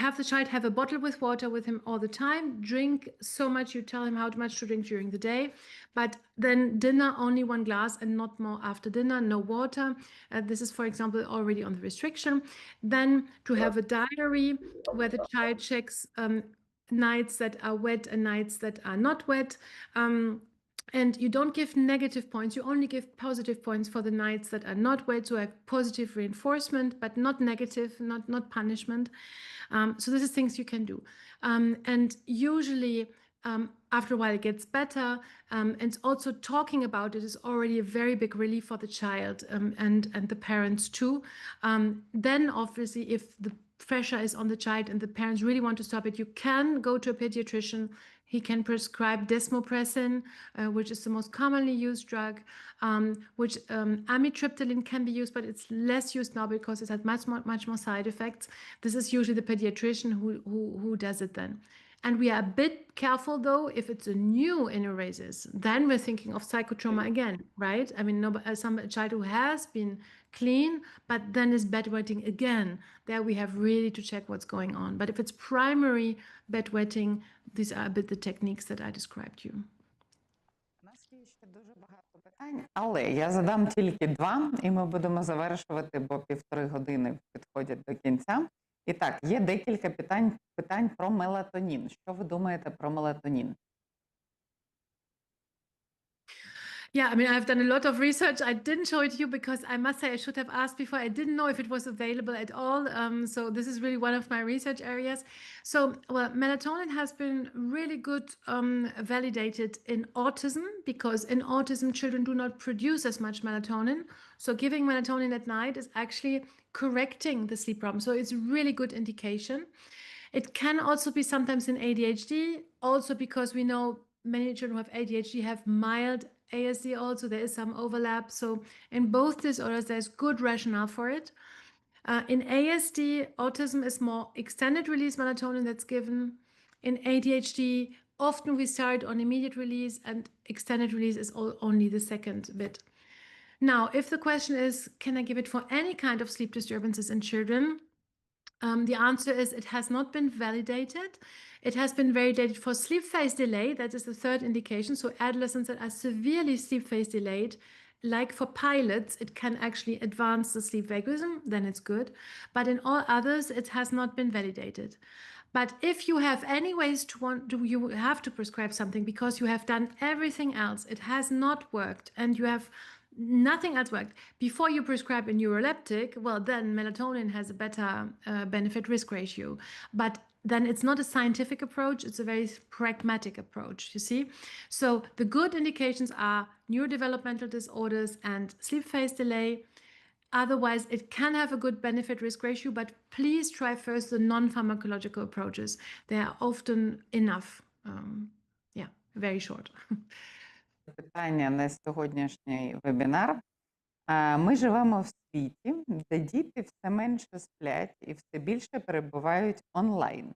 have the child have a bottle with water with him all the time, drink so much, you tell him how much to drink during the day, but then dinner only 1 glass and not more after dinner, no water. This is, for example, already on the restriction. Then to have a diary where the child checks nights that are wet and nights that are not wet. And you don't give negative points, you only give positive points for the nights that are not wet, so have positive reinforcement, but not negative, not punishment. So this is things you can do. And usually after a while it gets better, and also talking about it is already a very big relief for the child and the parents too. Then obviously if the pressure is on the child and the parents really want to stop it, you can go to a pediatrician. He can prescribe desmopressin, which is the most commonly used drug, which amitriptyline can be used, but it's less used now because it has much more side effects. This is usually the pediatrician who does it then. And we are a bit careful though, if it's a new enuresis, then we're thinking of psychotrauma again, right? I mean, some child who has been clean, but then is bedwetting again, there we have really to check what's going on. But if it's primary bedwetting, these are a bit the techniques that I described you. У нас є ще дуже багато питань, але я задам тільки 2, і ми будемо завершувати, бо 1,5 години підходять до кінця. І так, є декілька питань про мелатонін. Що ви думаєте про мелатонін? Yeah, I mean, I've done a lot of research. I didn't show it to you because I must say I should have asked before. I didn't know if it was available at all. So this is really one of my research areas. So, well, melatonin has been really good validated in autism, because in autism, children do not produce as much melatonin. So giving melatonin at night is actually correcting the sleep problem. So it's really good indication. It can also be sometimes in ADHD, also because we know many children who have ADHD have mild ASD also, there is some overlap. So in both disorders, there's good rationale for it. In ASD, autism is more extended release melatonin that's given. In ADHD, often we start on immediate release, and extended release is only the second bit. Now, if the question is, can I give it for any kind of sleep disturbances in children? The answer is it has not been validated. It has been validated for sleep phase delay. That is the third indication. So adolescents that are severely sleep phase delayed, like for pilots, it can actually advance the sleep vagism, then it's good. But in all others, it has not been validated. But if you have any ways you have to prescribe something because you have done everything else, it has not worked, and you have nothing else worked. Before you prescribe a neuroleptic, well, then melatonin has a better benefit-risk ratio. But then it's not a scientific approach, it's a very pragmatic approach, you see? So the good indications are neurodevelopmental disorders and sleep phase delay. Otherwise, it can have a good benefit-risk ratio, but please try first the non-pharmacological approaches. They are often enough. Yeah, very short. Питання на сьогоднішній вебінар. Ми живемо в світі, де діти все менше сплять і все більше перебувають онлайн.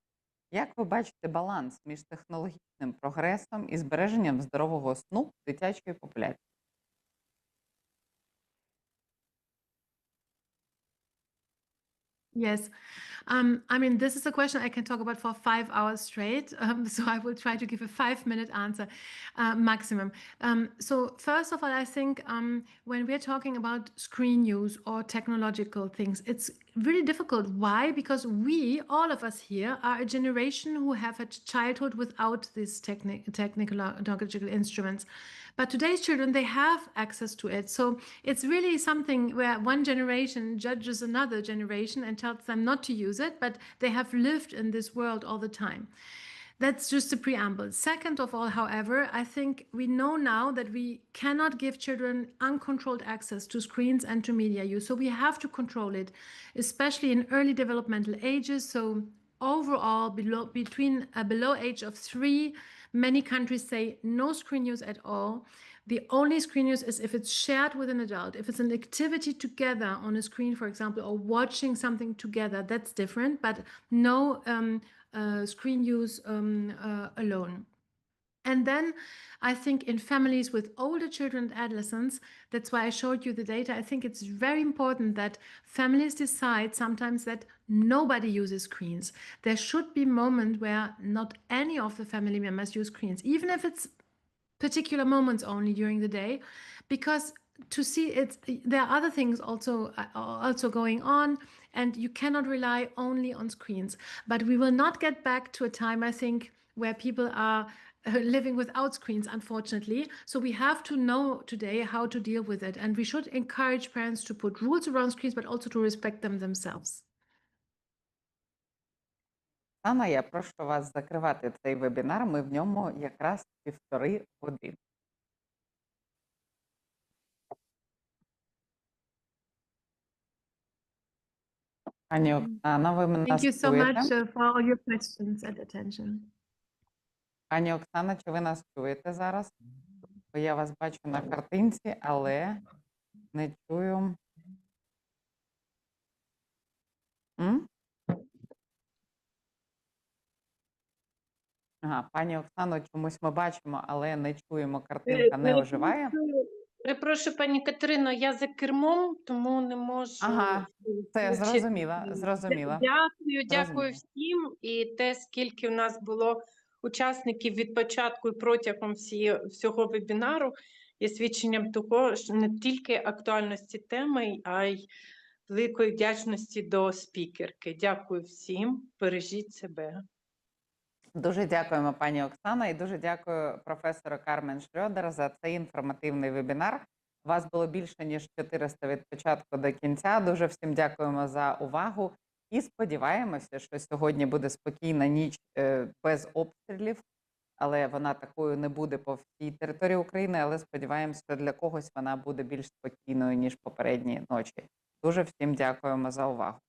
Як ви бачите баланс між технологічним прогресом і збереженням здорового сну дитячої популяції? Yes. I mean, this is a question I can talk about for 5 hours straight. So I will try to give a 5-minute answer maximum. So first of all, I think when we're talking about screen use or technological things, it's really difficult. Why? Because we, all of us here, are a generation who have a childhood without these technological instruments. But today's children, they have access to it. So it's really something where one generation judges another generation and tells them not to use it, but they have lived in this world all the time. That's just a preamble. Second of all, however, I think we know now that we cannot give children uncontrolled access to screens and to media use. So we have to control it, especially in early developmental ages. So overall, below age of 3, many countries say no screen use at all. The only screen use is if it's shared with an adult. If it's an activity together on a screen, for example, or watching something together, that's different, but no screen use alone. And then I think in families with older children and adolescents, that's why I showed you the data. I think it's very important that families decide sometimes that nobody uses screens. There should be a moment where not any of the family members use screens, even if it's particular moments only during the day, because to see it, there are other things also going on, and you cannot rely only on screens. But we will not get back to a time, I think, where people are living without screens, unfortunately. So we have to know today how to deal with it, and we should encourage parents to put rules around screens, but also to respect them themselves. Анна, я прошу вас закривати цей вебінар. Ми в ньому якраз 1,5 години. Пані Оксана, ви мене Thank you so чуєте? much for all your questions and attention. Пані Оксана, чи ви нас чуєте зараз? Бо я вас бачу на картинці, але не чую. Ага, пані Оксано, чомусь ми бачимо, але не чуємо, картинка не оживає. Перепрошую, пані Катерино, я за кермом, тому не можу. Ага, це зрозуміла. Дякую всім. І те, скільки в нас було учасників від початку і протягом всього вебінару, є свідченням того, що не тільки актуальності теми, а й великої вдячності до спікерки. Дякую всім, бережіть себе. Дуже дякуємо, пані Оксана, і дуже дякую професору Кармен Шрьодер за цей інформативний вебінар. Вас було більше, ніж 400 від початку до кінця. Дуже всім дякуємо за увагу і сподіваємося, що сьогодні буде спокійна ніч без обстрілів, але вона такою не буде по всій території України, але сподіваємося, що для когось вона буде більш спокійною, ніж попередні ночі. Дуже всім дякуємо за увагу.